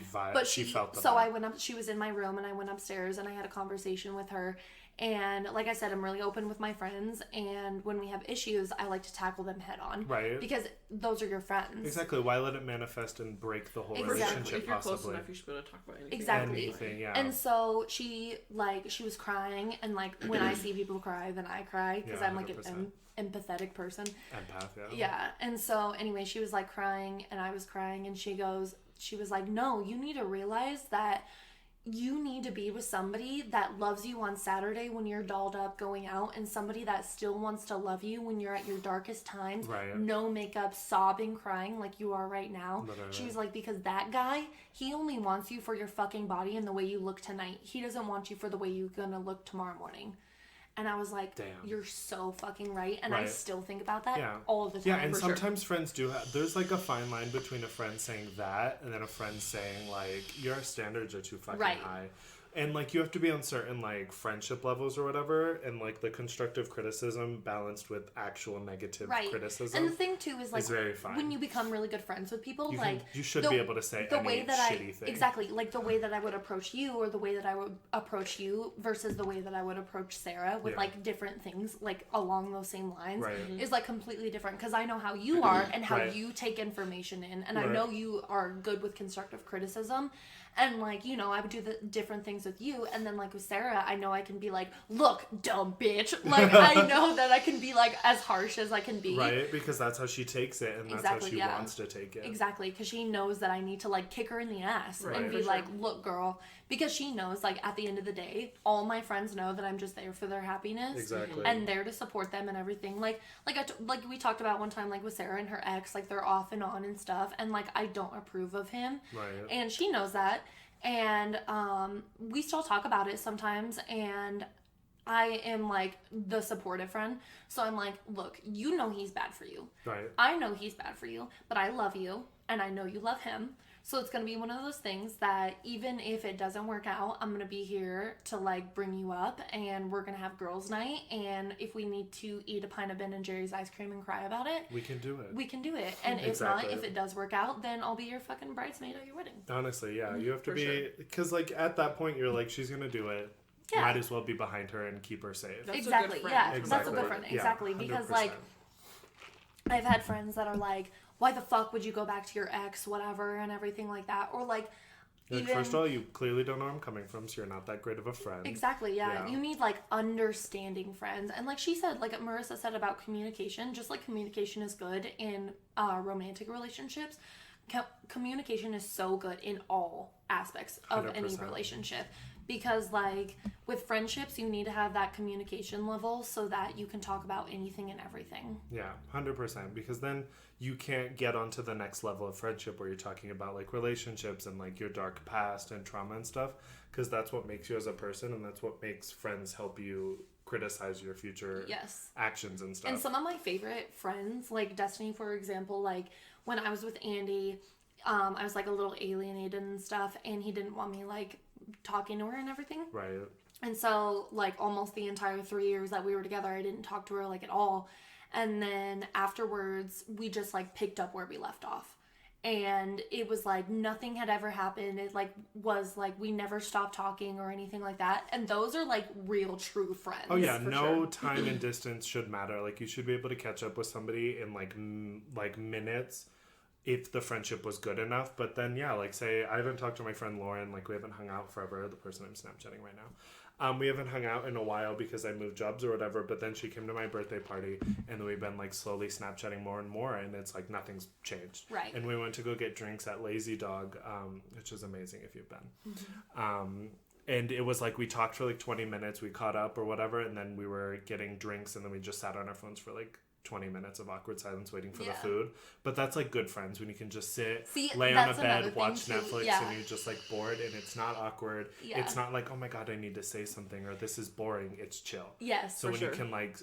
felt the so vibe. I went up, she was in my room, and I went upstairs and I had a conversation with her. And like I said, I'm really open with my friends, and when we have issues, I like to tackle them head on. Right. Because those are your friends. Exactly. Why let it manifest and break the whole relationship? If you're possibly. Close enough, you should be able to talk about anything. Exactly. Anything, yeah. And so she was crying, and like when I see people cry, then I cry because I'm like 100%. An empathetic person. Empath, yeah. Yeah. And so anyway, she was like crying, and I was crying, and she was like, no, you need to realize that you need to be with somebody that loves you on Saturday when you're dolled up going out, and somebody that still wants to love you when you're at your darkest times. Right. No makeup, sobbing, crying like you are right now. Literally. She was like, because that guy, he only wants you for your fucking body and the way you look tonight. He doesn't want you for the way you're gonna look tomorrow morning. And I was like, damn, you're so fucking right. And I still think about that all the time. Yeah, and sometimes friends do there's like a fine line between a friend saying that and then a friend saying like, your standards are too fucking high. And like you have to be on certain like friendship levels or whatever, and like the constructive criticism balanced with actual negative criticism. And the thing too is like is very fine. When you become really good friends with people, you should be able to say the way that shitty thing. Exactly, like the way that I would approach you or the way that I would approach you versus the way that I would approach Sarah with like different things like along those same lines is like completely different, because I know how you are and how you take information in, and I know you are good with constructive criticism. And, like, you know, I would do the different things with you. And then, like, with Sarah, I know I can be like, look, dumb bitch. Like, I know that I can be, like, as harsh as I can be. Right, because that's how she takes it. And that's how she wants to take it. Exactly, because she knows that I need to, like, kick her in the ass. And be like, look, girl. Because she knows, like, at the end of the day, all my friends know that I'm just there for their happiness. Exactly. And there to support them and everything. Like we talked about one time, like, with Sarah and her ex. Like, they're off and on and stuff. And, like, I don't approve of him. Right. And she knows that. And we still talk about it sometimes, and I am like the supportive friend, so I'm like, look, you know he's bad for you. Right. I know he's bad for you, but I love you, and I know you love him. So it's going to be one of those things that even if it doesn't work out, I'm going to be here to, like, bring you up, and we're going to have girls' night, and if we need to eat a pint of Ben & Jerry's ice cream and cry about it, we can do it. We can do it. And if not, if it does work out, then I'll be your fucking bridesmaid at your wedding. Honestly, yeah. You have to be, because, like, at that point, you're like, she's going to do it. Yeah. Might as well be behind her and keep her safe. That's exactly, yeah. Exactly. That's a good friend. Exactly. Yeah, because, like, I've had friends that are like, why the fuck would you go back to your ex, whatever, and everything like that. Or, like, even... First of all, you clearly don't know where I'm coming from, so you're not that great of a friend. Exactly, yeah. You need, like, understanding friends. And like she said, like Merrisa said about communication, just like communication is good in romantic relationships, communication is so good in all aspects of 100%. Any relationship. Because, like, with friendships, you need to have that communication level so that you can talk about anything and everything. Yeah, 100%. Because then you can't get onto the next level of friendship where you're talking about, like, relationships and, like, your dark past and trauma and stuff. Because that's what makes you as a person, and that's what makes friends help you criticize your future actions and stuff. And some of my favorite friends, like Destiny, for example, like, when I was with Andy, I was, like, a little alienated and stuff, and he didn't want me, like, talking to her and everything. Right. And so, like, almost the entire 3 years that we were together, I didn't talk to her, like, at all. And then afterwards, we just, like, picked up where we left off. And it was, like, nothing had ever happened. It, like, was, like, we never stopped talking or anything like that. And those are, like, real, true friends. Oh, yeah. No time and distance should matter. Like, you should be able to catch up with somebody in, like, minutes if the friendship was good enough. But then, yeah, like, say, I haven't talked to my friend Lauren, like, we haven't hung out forever, the person I'm Snapchatting right now. We haven't hung out in a while because I moved jobs or whatever, but then she came to my birthday party, and then we've been, like, slowly Snapchatting more and more, and it's, like, nothing's changed. Right. And we went to go get drinks at Lazy Dog, which is amazing if you've been. Mm-hmm. And it was, like, we talked for, like, 20 minutes, we caught up or whatever, and then we were getting drinks, and then we just sat on our phones for, like, 20 minutes of awkward silence waiting for the food. But that's, like, good friends when you can just lay on a bed, watch Netflix, and you're just, like, bored, and it's not awkward. Yeah. It's not like, oh my god, I need to say something, or this is boring. It's chill. Yes, so when you can, like,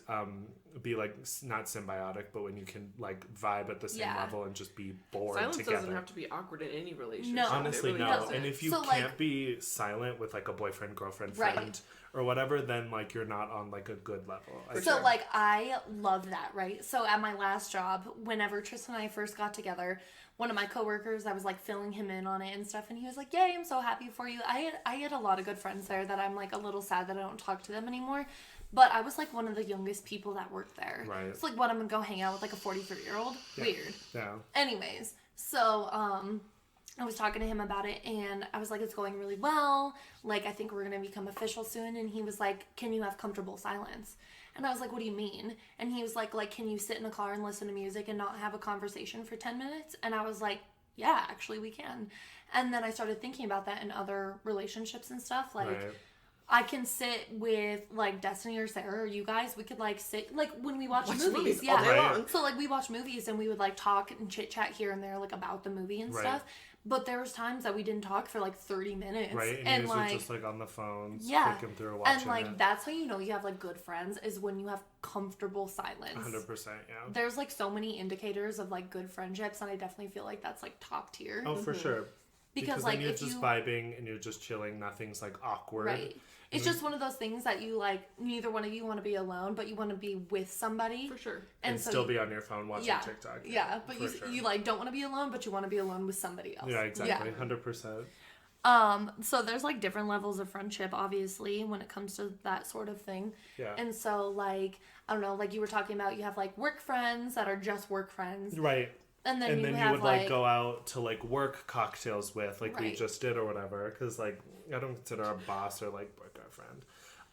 be, like, not symbiotic, but when you can, like, vibe at the same level and just be bored Silence together. Doesn't have to be awkward in any relationship. No. Honestly, really no. doesn't. And if you can't be silent with, like, a boyfriend, girlfriend, friend, or whatever, then, like, you're not on, like, a good level. So, like, I love that, right? right? So at my last job, whenever Tristan and I first got together, one of my coworkers, I was like filling him in on it and stuff, and he was like, "Yay, I'm so happy for you." I had a lot of good friends there that I'm like a little sad that I don't talk to them anymore. But I was like one of the youngest people that worked there. Right. It's like, what, I'm gonna go hang out with like a 43-year-old? Yeah. Weird. Yeah. Anyways, so I was talking to him about it, and I was like, it's going really well. Like, I think we're gonna become official soon. And he was like, can you have comfortable silence? And I was like, what do you mean? And he was like, can you sit in a car and listen to music and not have a conversation for 10 minutes? And I was like, yeah, actually we can. And then I started thinking about that in other relationships and stuff. Like, right. I can sit with, like, Destiny or Sarah or you guys. We could, like, sit, like, when we watch movies. Yeah. All day long. So, like, we watch movies and we would, like, talk and chit-chat here and there, like, about the movie and stuff. But there was times that we didn't talk for, like, 30 minutes. Right, and like, just, like, on the phone, clicking through, watching and, like, that's how you know you have, like, good friends, is when you have comfortable silence. 100%, yeah. There's, like, so many indicators of, like, good friendships, and I definitely feel like that's, like, top tier. Oh, for sure. Because like, then you're just vibing and you're just chilling. Nothing's, like, awkward. Right. It's just one of those things that you, like, neither one of you want to be alone, but you want to be with somebody. For sure. And so still be on your phone watching TikTok. Yeah, but you, like, don't want to be alone, but you want to be alone with somebody else. Yeah, exactly. Yeah. 100%. So there's, like, different levels of friendship, obviously, when it comes to that sort of thing. Yeah. And so, like, I don't know, like you were talking about, you have, like, work friends that are just work friends. Right. And then you would, like, go out to, like, work cocktails with, like, we just did or whatever. Because, like, I don't consider our boss or, like, boyfriend friend.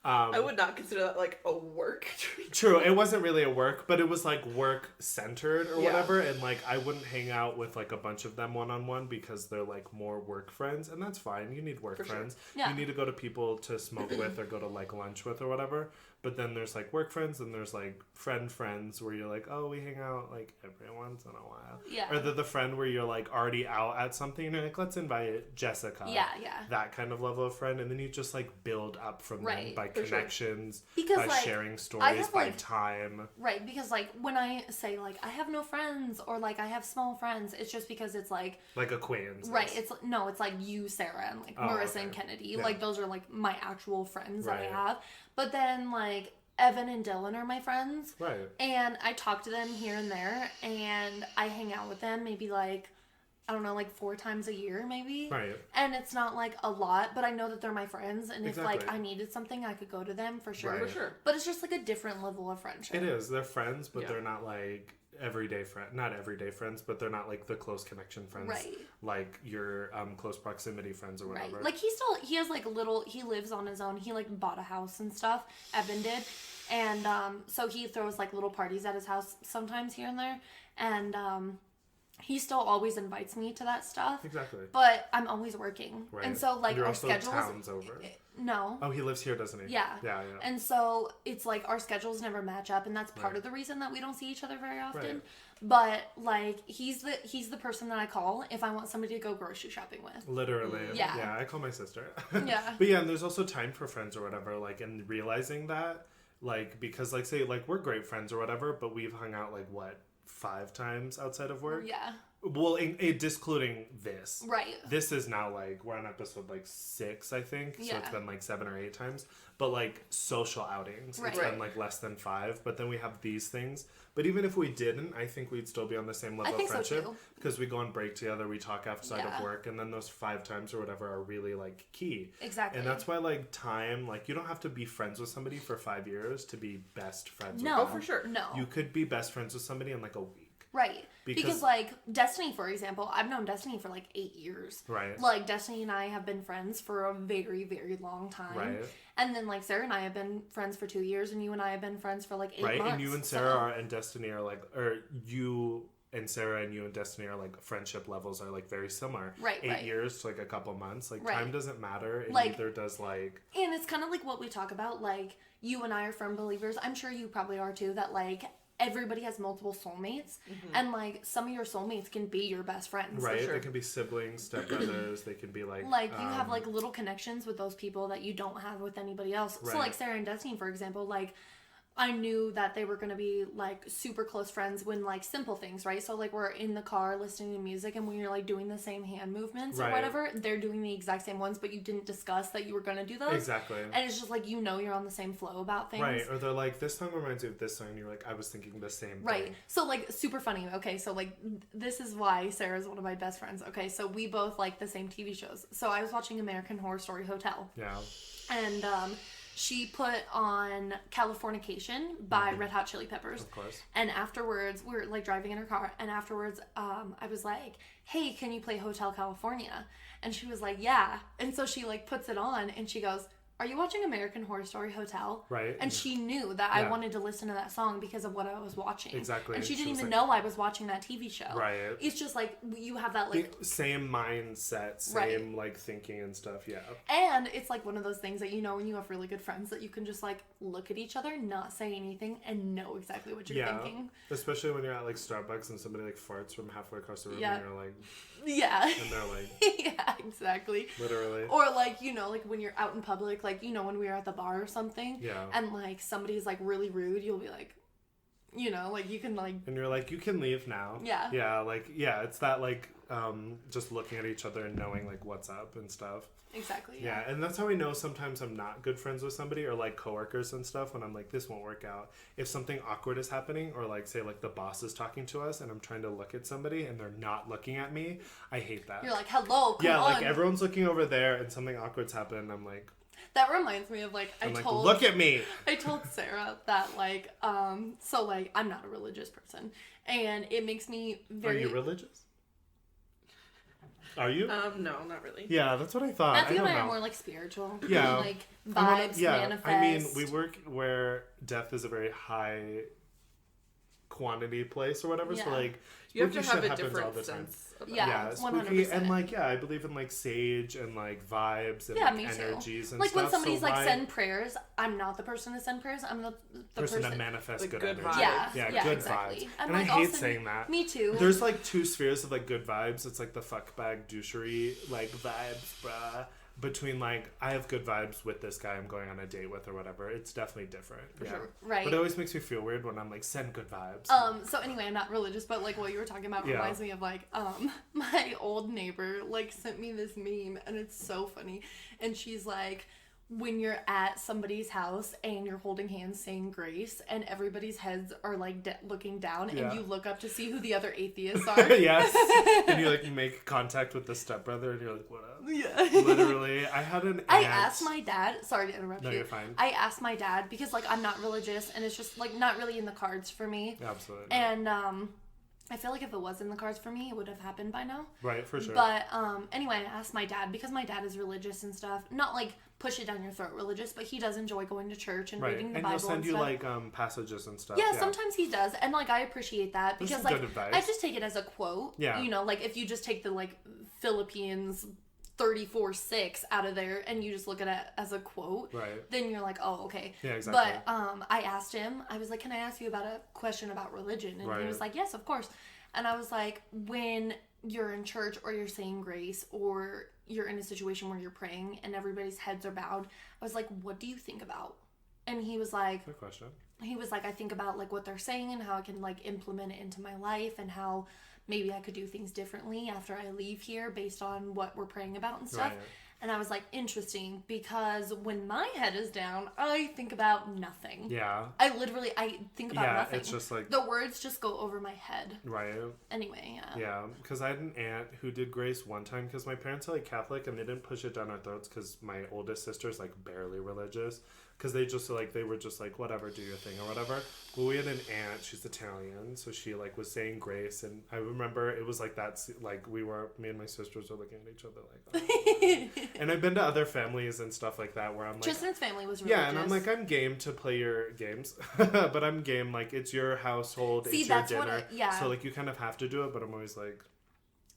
I would not consider that, like, a work. True. It wasn't really a work, but it was, like, work-centered or whatever. And, like, I wouldn't hang out with, like, a bunch of them one-on-one because they're, like, more work friends. And that's fine. You need work friends. Sure. Yeah. You need to go to people to smoke with or go to, like, lunch with or whatever. But then there's, like, work friends and there's, like, friends where you're like, oh, we hang out, like, every once in a while. Yeah. Or the friend where you're, like, already out at something and you're like, let's invite Jessica. Yeah. That kind of level of friend. And then you just, like, build up from them by connections, because, by like, sharing stories, by like, time. Right, because, like, when I say, like, I have no friends or, like, I have small friends, it's just because it's, like... Like acquaintances. Right, it's like you, Sarah, and, like, Merrisa and Kennedy. Yeah. Like, those are, like, my actual friends that I have. But then, like... Evan and Dylan are my friends. Right. And I talk to them here and there, and I hang out with them maybe, like, I don't know, like 4 times a year, maybe. Right. And it's not, like, a lot, but I know that they're my friends, and if, like, I needed something, I could go to them, for sure. Right. For sure. But it's just, like, a different level of friendship. It is. They're friends, but they're not, like... everyday friend, not everyday friends, but they're not like the close connection friends, right? Like your close proximity friends or whatever. Right. Like he has like he lives on his own. He like bought a house and stuff. Evan did, and so he throws like little parties at his house sometimes here and there, and he still always invites me to that stuff. Exactly. But I'm always working, right? And so like you're our also schedules. Towns over. No. Oh, he lives here, doesn't he? Yeah. Yeah. And so it's like our schedules never match up, and that's part of the reason that we don't see each other very often. Right. But like he's the person that I call if I want somebody to go grocery shopping with. Literally. Yeah. Yeah, I call my sister. Yeah. But yeah, and there's also time for friends or whatever, like, and realizing that, like, because like say like we're great friends or whatever, but we've hung out like what 5 times outside of work. Yeah. Well, discluding this. Right. This is now, like, we're on episode, like, 6, I think. So it's been, like, 7 or 8 times. But, like, social outings. Right. It's been, like, less than 5. But then we have these things. But even if we didn't, I think we'd still be on the same level of friendship. So too. Because we go on break together, we talk outside of work. And then those 5 times or whatever are really, like, key. Exactly. And that's why, like, time, like, you don't have to be friends with somebody for 5 years to be best friends with them. No, for sure. No. You could be best friends with somebody in, like, a week. Right. Because, like, Destiny, for example, I've known Destiny for, like, 8 years. Right. Like, Destiny and I have been friends for a very, very long time. Right. And then, like, Sarah and I have been friends for 2 years, and you and I have been friends for, like, 8 months. Right, and you and Sarah and Destiny are, like, or you and Sarah and you and Destiny are, like, friendship levels are, like, very similar. Right, 8 years to, like, a couple months. Like, time doesn't matter, and like, neither does, like... And it's kind of like what we talk about, like, you and I are firm believers. I'm sure you probably are, too, that, like... everybody has multiple soulmates, and like some of your soulmates can be your best friends. Right, they can be siblings, stepbrothers. They can be like you have like little connections with those people that you don't have with anybody else. Right. So like Sarah and Destiny, for example, like I knew that they were going to be, like, super close friends when, like, simple things, right? So, like, we're in the car listening to music, and when you're, like, doing the same hand movements or whatever, they're doing the exact same ones, but you didn't discuss that you were going to do those. Exactly. And it's just, like, you know you're on the same flow about things. Right. Or they're like, this song reminds you of this song, and you're like, I was thinking the same thing. Right. So, like, super funny. Okay, so, like, this is why Sarah's one of my best friends. Okay, so we both like the same TV shows. So, I was watching American Horror Story Hotel. Yeah. And, she put on Californication by Red Hot Chili Peppers. Of course. And afterwards, we were, like, driving in her car. And afterwards, I was like, hey, can you play Hotel California? And she was like, yeah. And so she, like, puts it on. And she goes, are you watching American Horror Story Hotel? Right. And she knew that I wanted to listen to that song because of what I was watching. Exactly. And she didn't even know I was watching that TV show. Right. It's just like, you have that, like... The same mindset, same, like, thinking and stuff, yeah. And it's, like, one of those things that, you know, when you have really good friends that you can just, like, look at each other, not say anything, and know exactly what you're thinking. Especially when you're at, like, Starbucks and somebody, like, farts from halfway across the room and you're like... Yeah. And they're like... Yeah, exactly. Literally. Or, like, you know, like, when you're out in public, like, you know, when we were at the bar or something. Yeah. And, like, somebody's, like, really rude, you'll be like, you know, like, you can, like... And you're like, you can leave now. Yeah. Yeah, like, yeah, it's that, like, just looking at each other and knowing, like, what's up and stuff. Exactly. Yeah, and that's how I know sometimes I'm not good friends with somebody or, like, coworkers and stuff when I'm like, this won't work out. If something awkward is happening or, like, say, like, the boss is talking to us and I'm trying to look at somebody and they're not looking at me, I hate that. You're like, hello, come on. Like, everyone's looking over there and something awkward's happened and I'm like... That reminds me of, like, look at me! I told Sarah that, like, so, like, I'm not a religious person. And it makes me very... Are you religious? Are you? No, not really. Yeah, that's what I thought. Matthew and I are more, like, spiritual. Yeah. Like, vibes, manifest. I mean, we work where death is a very high quantity place or whatever, so, like, you have to have a different sense. Yeah, spooky, 100%. And, like, I believe in, like, sage and, like, vibes and like, energies too. And like, stuff. Like, when somebody's, like, send prayers, I'm not the person to send prayers. I'm the person to manifest like, good energy. Vibes. Yeah, good exactly. vibes. And like, I hate saying that. Me too. There's, like, two spheres of, like, good vibes. It's, like, the fuckbag douchery, like, vibes, bruh. Between, like, I have good vibes with this guy I'm going on a date with or whatever. It's definitely different. For sure. Right. But it always makes me feel weird when I'm like, send good vibes. So anyway, I'm not religious, but, like, what you were talking about reminds me of, like, my old neighbor, like, sent me this meme, and it's so funny. And she's like, when you're at somebody's house and you're holding hands saying grace and everybody's heads are, like, looking down and you look up to see who the other atheists are. Yes. And you, like, make contact with the stepbrother and you're like, what up? Yeah. Literally. I had an aunt. I asked my dad, sorry to interrupt you. No, you're fine. I asked my dad because, like, I'm not religious and it's just, like, not really in the cards for me. Absolutely. And, I feel like if it was in the cards for me, it would have happened by now. Right, for sure. But, anyway, I asked my dad, because my dad is religious and stuff. Not, like, push it down your throat religious, but he does enjoy going to church and reading the Bible and stuff. And he'll send you, like, passages and stuff. Yeah, sometimes he does. And, like, I appreciate that. Because, like, good advice. I just take it as a quote. Yeah. You know, like, if you just take the, like, Philippians 34:6 out of there and you just look at it as a quote, right, then you're like, oh, okay. Yeah, exactly. But I asked him, I was like, can I ask you about a question about religion? And he was like, yes, of course. And I was like, when you're in church or you're saying grace or you're in a situation where you're praying and everybody's heads are bowed, I was like, what do you think about? And he was like, good question. He was like, I think about, like, what they're saying and how I can, like, implement it into my life and how maybe I could do things differently after I leave here based on what we're praying about and stuff. Right. And I was like, interesting, because when my head is down, I think about nothing. Yeah. I think about nothing. Yeah, it's just like... The words just go over my head. Right. Anyway, yeah. Yeah, because I had an aunt who did grace one time, because my parents are, like, Catholic, and they didn't push it down our throats, because my oldest sister's, like, barely religious. Because they just, like, they were just like, whatever, do your thing or whatever. But we had an aunt, she's Italian, so she, like, was saying grace, and I remember it was like that, like, me and my sisters were looking at each other like, oh. And I've been to other families and stuff like that where I'm like... Tristan's family was religious. Yeah, and I'm like, I'm game to play your games, but I'm game, like, it's your household, it's your dinner, so, like, you kind of have to do it, but I'm always like...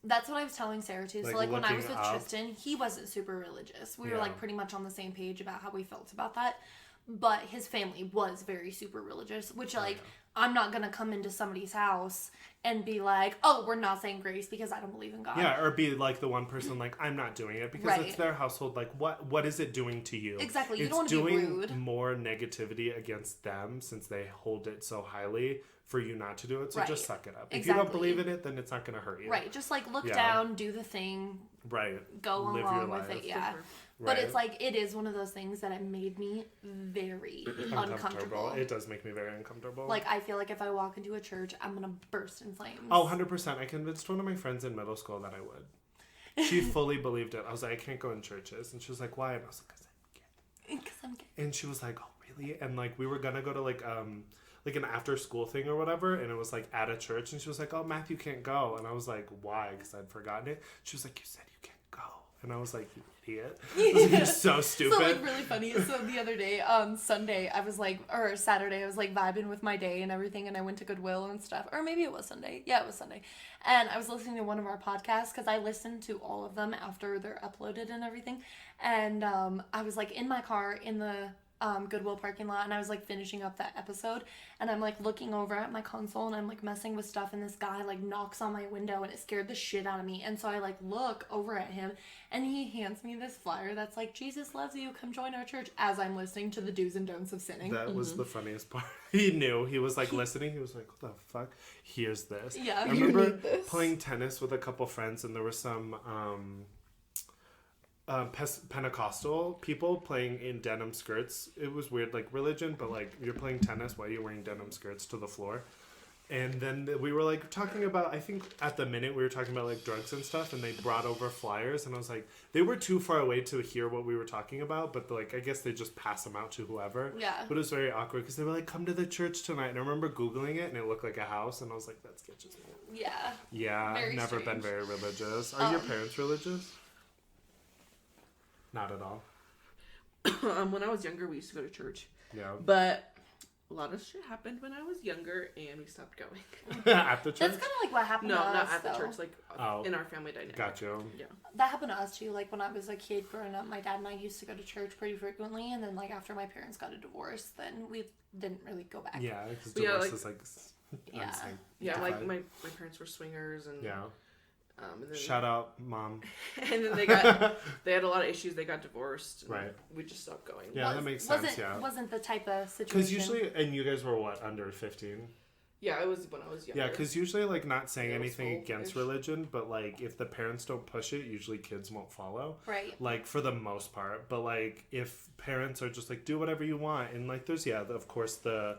That's what I was telling Sarah too. Like, so, like, when I was with Tristan, he wasn't super religious. We were, like, pretty much on the same page about how we felt about that. But his family was very super religious, which, like, I'm not going to come into somebody's house and be like, oh, we're not saying grace because I don't believe in God. Yeah, or be like the one person like, I'm not doing it because it's their household. Like, what is it doing to you? Exactly. You it's don't want to be rude. Doing more negativity against them since they hold it so highly for you not to do it. So just suck it up. Exactly. If you don't believe in it, then it's not going to hurt you. Right. Just like look down, do the thing. Right. Go along with it. Yeah. But it's like, it is one of those things that it made me very uncomfortable. It does make me very uncomfortable. Like, I feel like if I walk into a church, I'm going to burst in flames. Oh, 100%. I convinced one of my friends in middle school that I would. She fully believed it. I was like, I can't go in churches. And she was like, why? And I was like, because I'm gay. And she was like, oh, really? And, like, we were going to go to, like an after school thing or whatever, and it was like at a church, and she was like, oh, Matthew can't go. And I was like, why? Because I'd forgotten it. She was like, you said you can't go. And I was like, you idiot. I was like, you're so stupid. So, like, really funny. So the other day, Sunday, I was like, or Saturday, I was like vibing with my day and everything, and I went to Goodwill and stuff. Or maybe it was Sunday. Yeah, it was Sunday. And I was listening to one of our podcasts, because I listened to all of them after they're uploaded and everything. And I was like in my car in the Goodwill parking lot, and I was like finishing up that episode, and I'm like looking over at my console, and I'm like messing with stuff, and this guy like knocks on my window, and it scared the shit out of me. And so I like look over at him, and he hands me this flyer that's like, Jesus loves you, come join our church, as I'm listening to the do's and don'ts of sinning. That was the funniest part. He knew. He was like listening. He was like, what the fuck? Here's this. Yeah, I remember playing tennis with a couple friends, and there were some Pentecostal people playing in denim skirts. It was weird, like religion, but like you're playing tennis while you're wearing denim skirts to the floor. And then we were like talking about, I think at the minute we were talking about like drugs and stuff, and they brought over flyers, and I was like, they were too far away to hear what we were talking about, but like I guess they just pass them out to whoever. Yeah. But it was very awkward because they were like, come to the church tonight, and I remember Googling it, and it looked like a house, and I was like, that sketches me. Yeah. Yeah, very I've never strange. been very religious. Are your parents religious? Not at all. When I was younger, we used to go to church. Yeah. But a lot of shit happened when I was younger, and we stopped going. At the church? That's kind of like what happened to us. No, not at the though. church. Like in our family dynamic. Gotcha. Yeah. That happened to us too. Like when I was a kid growing up, my dad and I used to go to church pretty frequently, and then like after my parents got a divorce, then we didn't really go back. Yeah, because divorce is like unsanctified. Yeah, like my parents were swingers, and yeah. And then, shout out, mom. And then they had a lot of issues. They got divorced. Right. We just stopped going. Yeah, that makes sense. Wasn't the type of situation. Because usually, and you guys were what, under 15? Yeah, it was when I was younger. Yeah, because usually, like, not saying anything against religion, but like, if the parents don't push it, usually kids won't follow. Right. Like, for the most part. But like, if parents are just like, do whatever you want, and like, there's of course the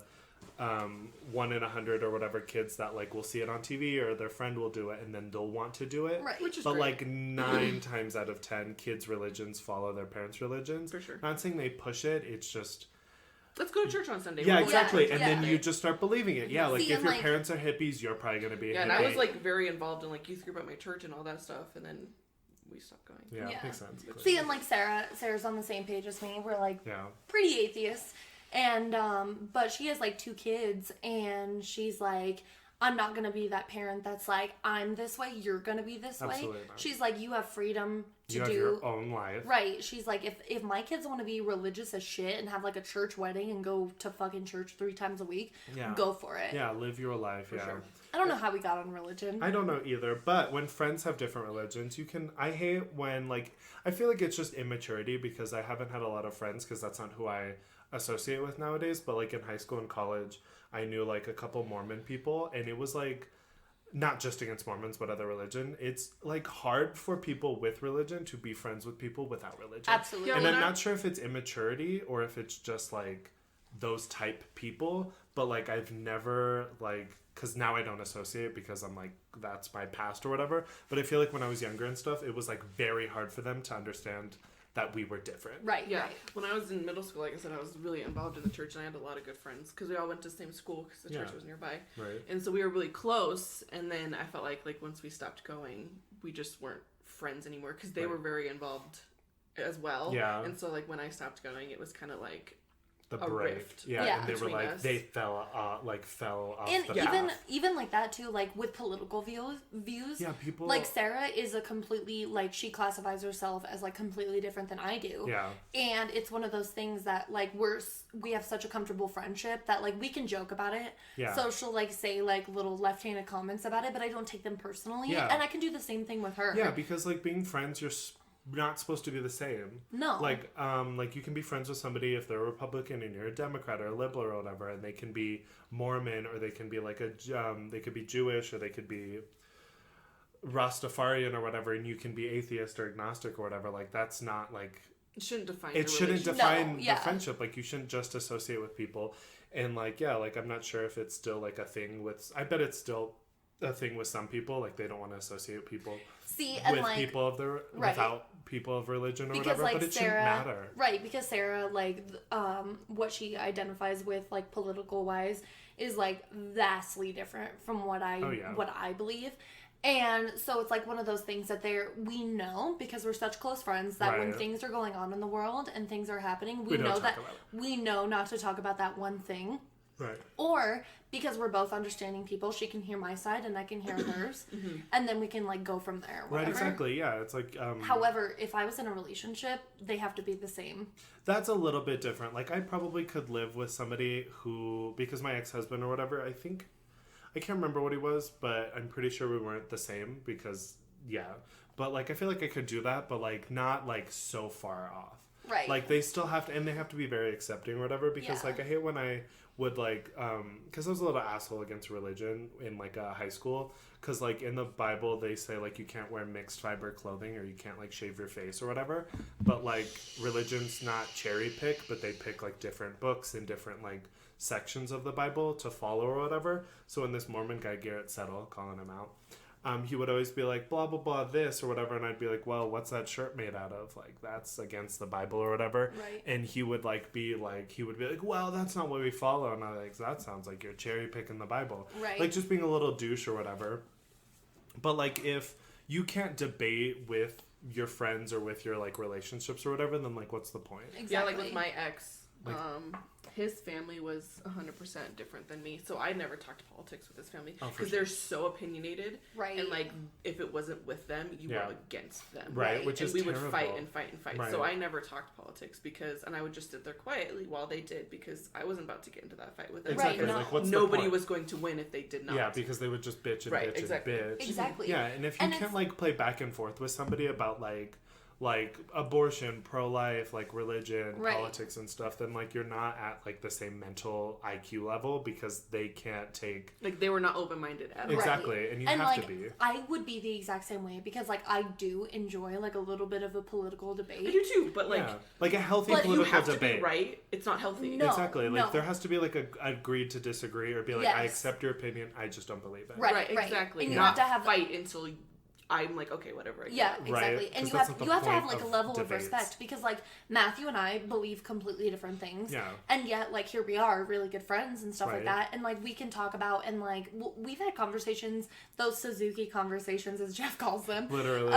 1 in 100 or whatever kids that like will see it on TV or their friend will do it and then they'll want to do it. Right. Which is but great. Like 9 times out of 10 kids' religions follow their parents' religions. For sure. Not saying they push it, it's just let's go to church on Sunday. Yeah, exactly. And then you just start believing it. Yeah, like See, if your like, parents are hippies, you're probably gonna be a hippie. And I was like very involved in like youth group at my church and all that stuff, and then we stopped going. Yeah, makes sense. See, and like Sarah's on the same page as me. We're like pretty atheists. And, but she has, like, 2 kids, and she's like, I'm not gonna be that parent that's like, I'm this way, you're gonna be this way. Not. She's like, you have freedom to have your own life. Right. She's like, if my kids want to be religious as shit and have, like, a church wedding and go to fucking church 3 times a week, go for it. Yeah, live your life, For sure. I don't know how we got on religion. I don't know either, but when friends have different religions, I hate when, like, I feel like it's just immaturity because I haven't had a lot of friends because that's not who I associate with nowadays, but like in high school and college I knew like a couple Mormon people, and it was like not just against Mormons but other religion. It's like hard for people with religion to be friends with people without religion. Absolutely. And I'm not sure if it's immaturity or if it's just like those type people, but like I've never like, because now I don't associate because I'm like, that's my past or whatever, but I feel like when I was younger and stuff, it was like very hard for them to understand that we were different. Right. Yeah. Right. When I was in middle school, like I said, I was really involved in the church, and I had a lot of good friends because we all went to the same school because the church was nearby. Right. And so we were really close. And then I felt like once we stopped going, we just weren't friends anymore because they were very involved as well. Yeah. And so like when I stopped going, it was kind of like the break. Yeah, and they were like, they fell off and even like that too, like with political views. Yeah, people like Sarah is a completely like she classifies herself as like completely different than I do. Yeah, and it's one of those things that like we have such a comfortable friendship that like we can joke about it. Yeah, so she'll like say like little left-handed comments about it, but I don't take them personally. Yeah, and I can do the same thing with her. Yeah, because like being friends, you're not supposed to be the same. No. Like you can be friends with somebody if they're a Republican and you're a Democrat or a liberal or whatever, and they can be Mormon or they can be like they could be Jewish or they could be Rastafarian or whatever, and you can be atheist or agnostic or whatever. Like that's not like it shouldn't define the friendship. Like you shouldn't just associate with people. And like like I'm not sure if it's still like a thing with. I bet it's still a thing with some people. Like they don't want to associate people. With like, people of the without people of religion or because, whatever, like, but it Sarah, shouldn't matter. Right, because Sarah, like, what she identifies with, like, political wise, is like vastly different from what I believe. And so it's like one of those things that we know because we're such close friends that when things are going on in the world and things are happening, we know not to talk about that one thing. Right. Or because we're both understanding people, she can hear my side and I can hear hers, and then we can like go from there. Right. Exactly. Yeah. It's like. However, if I was in a relationship, they have to be the same. That's a little bit different. Like I probably could live with somebody who, because my ex-husband or whatever, I can't remember what he was, but I'm pretty sure we weren't the same because but like I feel like I could do that, but like not like so far off. Right. Like they still have to, and they have to be very accepting or whatever because like I hate when I would like because I was a little asshole against religion in like high school because like in the Bible they say like you can't wear mixed fiber clothing or you can't like shave your face or whatever, but like religion's not cherry pick, but they pick like different books and different like sections of the Bible to follow or whatever. So when this Mormon guy Garrett Settle, calling him out, he would always be like, blah, blah, blah, this or whatever. And I'd be like, well, what's that shirt made out of? Like, that's against the Bible or whatever. Right. And he would be like, well, that's not what we follow. And I'm like, that sounds like you're cherry picking the Bible. Right. Like, just being a little douche or whatever. But, like, if you can't debate with your friends or with your, like, relationships or whatever, then, like, what's the point? Exactly. Yeah, like, with my ex, like, his family was 100% different than me, so I never talked politics with his family because they're so opinionated, right? And like, if it wasn't with them, you were against them, right? Which is terrible. We would fight and fight and fight. Right. So I never talked politics and I would just sit there quietly while they did because I wasn't about to get into that fight with them. Exactly. Right. Like, nobody was going to win if they did not. Yeah, because they would just bitch and bitch and bitch. Exactly. Yeah, and if you can't like play back and forth with somebody about like abortion, pro-life, like religion, politics and stuff, then like you're not at like the same mental IQ level because they can't take like they were not open-minded at all. Exactly. And you have to be. I would be the exact same way because like I do enjoy like a little bit of a political debate. I do too, but like like a healthy political debate. You have to be right. It's not healthy. No, exactly. Like there has to be like a agreed to disagree or be like I accept your opinion, I just don't believe it. Right, exactly. And you have to have fight until I'm like, okay, whatever. Yeah, exactly. Right? And you have to have like a level of respect because like Matthew and I believe completely different things. Yeah. And yet like here we are, really good friends and stuff like that. And like we can talk about and like we've had conversations, those Suzuki conversations as Jeff calls them. Literally.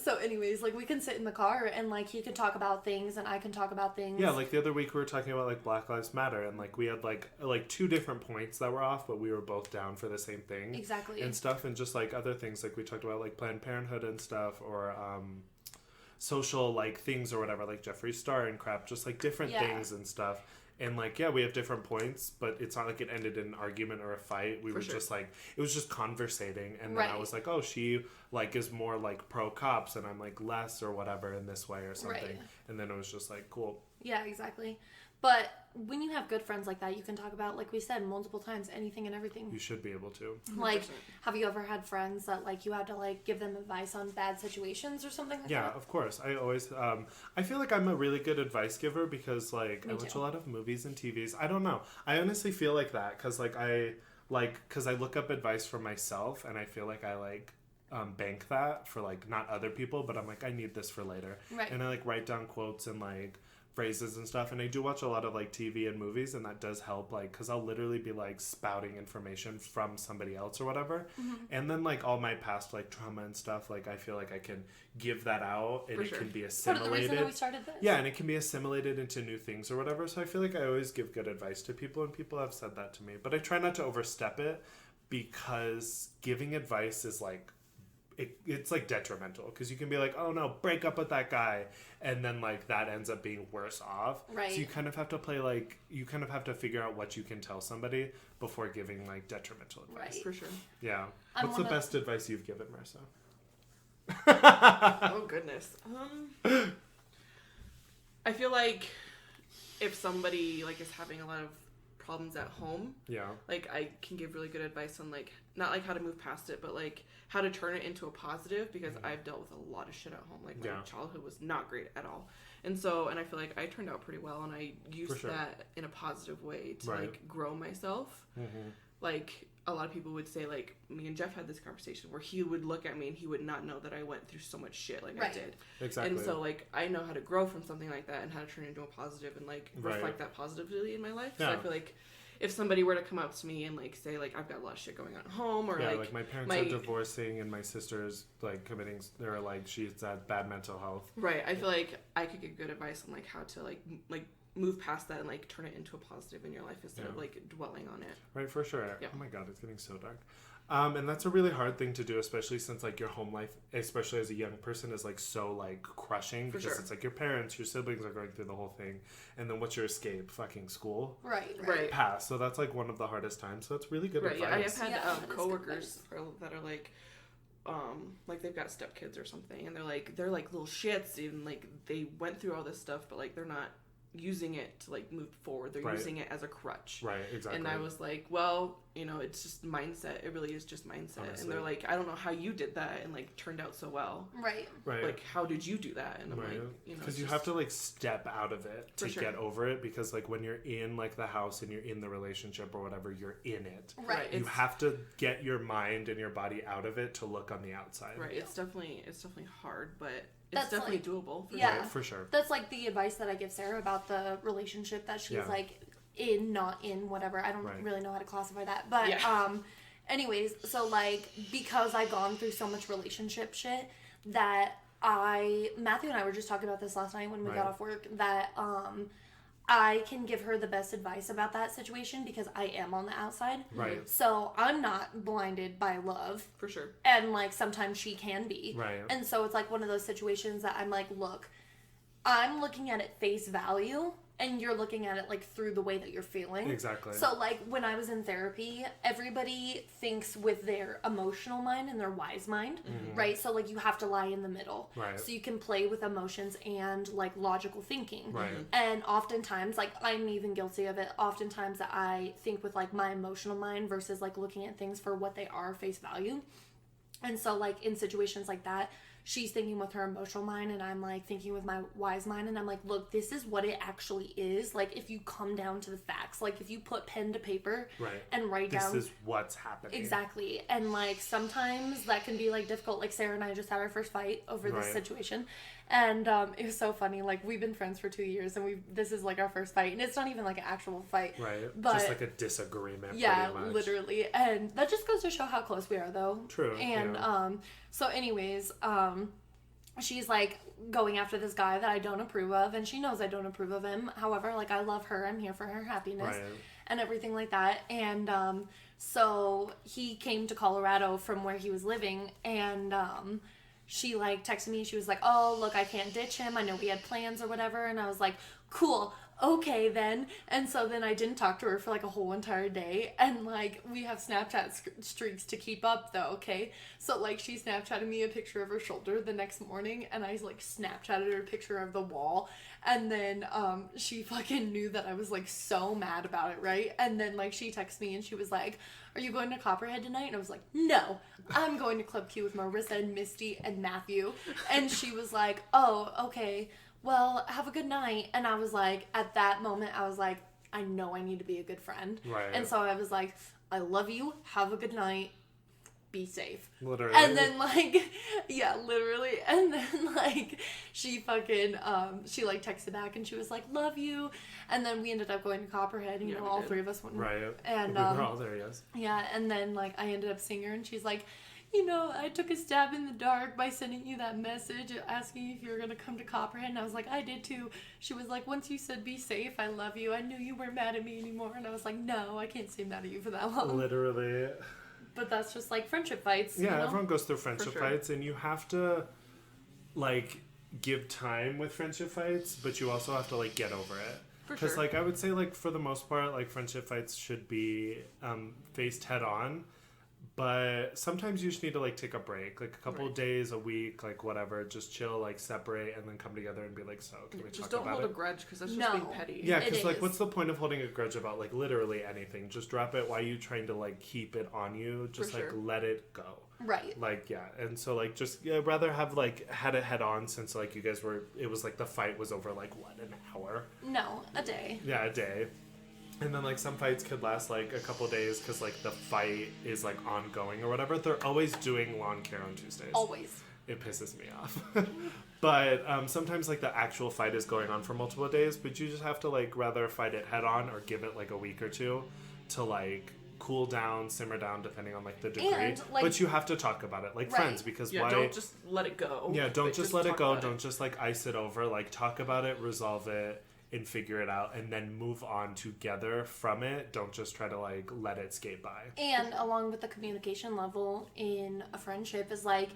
So anyways, like we can sit in the car and like he can talk about things and I can talk about things. Yeah, like the other week we were talking about like Black Lives Matter and like we had like two different points that were off, but we were both down for the same thing. Exactly. And stuff and just like other things like we talked about like Planned Parenthood and stuff or social like things or whatever like Jeffree Star and crap, just like different things and stuff. And like we have different points, but it's not like it ended in an argument or a fight. We were just like it was just conversating, and then I was like, oh, she like is more like pro cops, and I'm like less or whatever in this way or something. And then it was just like cool. Yeah, exactly. But when you have good friends like that, you can talk about, like we said, multiple times, anything and everything. You should be able to. 100%. Like, have you ever had friends that, like, you had to, like, give them advice on bad situations or something like that? Yeah, of course. I always, I feel like I'm a really good advice giver because, like, I watch a lot of movies and TVs. I don't know. I honestly feel like that because, like, I look up advice for myself and I feel like I, like, bank that for, like, not other people, but I'm like, I need this for later. Right. And I, like, write down quotes and, like, phrases and stuff, and I do watch a lot of like TV and movies, and that does help, like, because I'll literally be like spouting information from somebody else or whatever, and then like all my past like trauma and stuff, like I feel like I can give that out, and it can be assimilated. Part of the reason that we started this. Yeah, and it can be assimilated into new things or whatever. So I feel like I always give good advice to people, and people have said that to me, but I try not to overstep it, because giving advice is like, it's like detrimental, because you can be like, oh no, break up with that guy, and then like that ends up being worse off. Right. So you kind of have to play like, you kind of have to figure out what you can tell somebody before giving like detrimental advice. Right. For sure. Yeah. What's the best advice you've given, Merrisa? Oh goodness. I feel like if somebody like is having a lot of problems at home, like I can give really good advice on like, not like how to move past it, but like how to turn it into a positive, because I've dealt with a lot of shit at home. Like my childhood was not great at all, and I feel like I turned out pretty well, and I used that in a positive way to like grow myself. Like a lot of people would say, like, me and Jeff had this conversation where he would look at me and he would not know that I went through so much shit like I did. Exactly. And so like I know how to grow from something like that and how to turn it into a positive and like reflect that positively in my life. So I feel like if somebody were to come up to me and like say like I've got a lot of shit going on at home, or like my parents are divorcing and my sister's like committing, they're like, she's had bad mental health. Right. I feel like I could get good advice on like how to like move past that and like turn it into a positive in your life instead of like dwelling on it. Right, for sure. Oh my god, it's getting so dark. And that's a really hard thing to do, especially since like your home life, especially as a young person, is like so like crushing, because it's like your parents, your siblings are going through the whole thing, and then what's your escape? Fucking school. Right. Pass. So that's like one of the hardest times. So it's really good advice. Yeah, I have had coworkers that are like they've got stepkids or something, and they're like little shits, even like they went through all this stuff, but like they're not using it to like move forward. They're using it as a crutch. Right, exactly. And I was like, well, you know, it's just mindset. It really is just mindset. Honestly. And they're like, I don't know how you did that and like turned out so well. Right. Like, how did you do that? And I'm like, you know, because you have to like step out of it to get over it, because like when you're in like the house and you're in the relationship or whatever, you're in it. Right. You have to get your mind and your body out of it to look on the outside. Right. It's definitely hard, but it's definitely like, doable. For sure. That's like the advice that I give Sarah about the relationship that she's like in, not in, whatever. I don't really know how to classify that. But anyways, so like because I've gone through so much relationship shit that Matthew and I were just talking about this last night when we got off work, that I can give her the best advice about that situation because I am on the outside. Right. So I'm not blinded by love. For sure. And like sometimes she can be. Right. And so it's like one of those situations that I'm like, look, I'm looking at it face value, and you're looking at it like through the way that you're feeling. Exactly. So like when I was in therapy, everybody thinks with their emotional mind and their wise mind, right? So like you have to lie in the middle. Right. So you can play with emotions and like logical thinking. Right. And oftentimes, like I'm even guilty of it, oftentimes that I think with like my emotional mind versus like looking at things for what they are face value. And so like in situations like that, she's thinking with her emotional mind and I'm like thinking with my wise mind, and I'm like, look, this is what it actually is. Like if you come down to the facts, like if you put pen to paper and write down, this is what's happening. Exactly. And like sometimes that can be like difficult. Like Sarah and I just had our first fight over this situation, and it was so funny. Like we've been friends for 2 years and this is like our first fight, and it's not even like an actual fight, but just like a disagreement. Yeah, pretty much. Literally. And that just goes to show how close we are though. True. And so anyways, she's like going after this guy that I don't approve of, and she knows I don't approve of him. However, like I love her, I'm here for her happiness and everything like that. And so he came to Colorado from where he was living, and she like texted me. She was like, oh look, I can't ditch him, I know we had plans or whatever. And I was like, cool, okay then. And so then I didn't talk to her for like a whole entire day, and like we have Snapchat streaks to keep up though, okay? So like she Snapchatted me a picture of her shoulder the next morning, and I like Snapchatted her a picture of the wall, and then she fucking knew that I was like so mad about it, right? And then like she texted me and she was like, are you going to Copperhead tonight? And I was like, no, I'm going to Club Q with Merrisa and Misty and Matthew. And she was like, oh, okay, well, have a good night. And I was like, at that moment, I was like, I know I need to be a good friend. Right. And so I was like, I love you. Have a good night. be safe. Literally. And then, like, yeah, literally. And then, like, she fucking, she, like, texted back and she was like, love you. And then we ended up going to Copperhead, and, you know, all three of us went. Right. And, we were all there, yes. Yeah, and then, like, I ended up seeing her, and she's like, you know, I took a stab in the dark by sending you that message asking if you were going to come to Copperhead. And I was like, I did too. She was like, once you said be safe, I love you, I knew you weren't mad at me anymore. And I was like, no, I can't stay mad at you for that long. Literally. But that's just like friendship fights. Yeah, you know? Everyone goes through friendship fights, and you have to, like, give time with friendship fights, but you also have to, like, get over it. Because, like, I would say, like, for the most part, like, friendship fights should be faced head on. But sometimes you just need to, like, take a break. Like, a couple of days, a week, like, whatever. Just chill, like, separate, and then come together and be like, so, can we talk about it? Just don't hold a grudge, because that's just being petty. Yeah, because, like, what's the point of holding a grudge about, like, literally anything? Just drop it. Why are you trying to, like, keep it on you? Just, like, let it go. Right. Like, yeah. And so, like, just rather have, like, had it head on since, like, you guys were... It was, like, the fight was over, like, what, an hour? No, a day. Yeah, a day. And then, like, some fights could last, like, a couple days because, like, the fight is, like, ongoing or whatever. They're always doing lawn care on Tuesdays. Always. It pisses me off. But sometimes, like, the actual fight is going on for multiple days, but you just have to, like, rather fight it head on or give it, like, a week or two to, like, cool down, simmer down, depending on, like, the degree. And, like, but you have to talk about it, like friends, because why... don't just let it go. Yeah, don't just let it go. Don't just, like, ice it over. Like, talk about it, resolve it, and figure it out, and then move on together from it. Don't just try to, like, let it skate by. And along with the communication level in a friendship is, like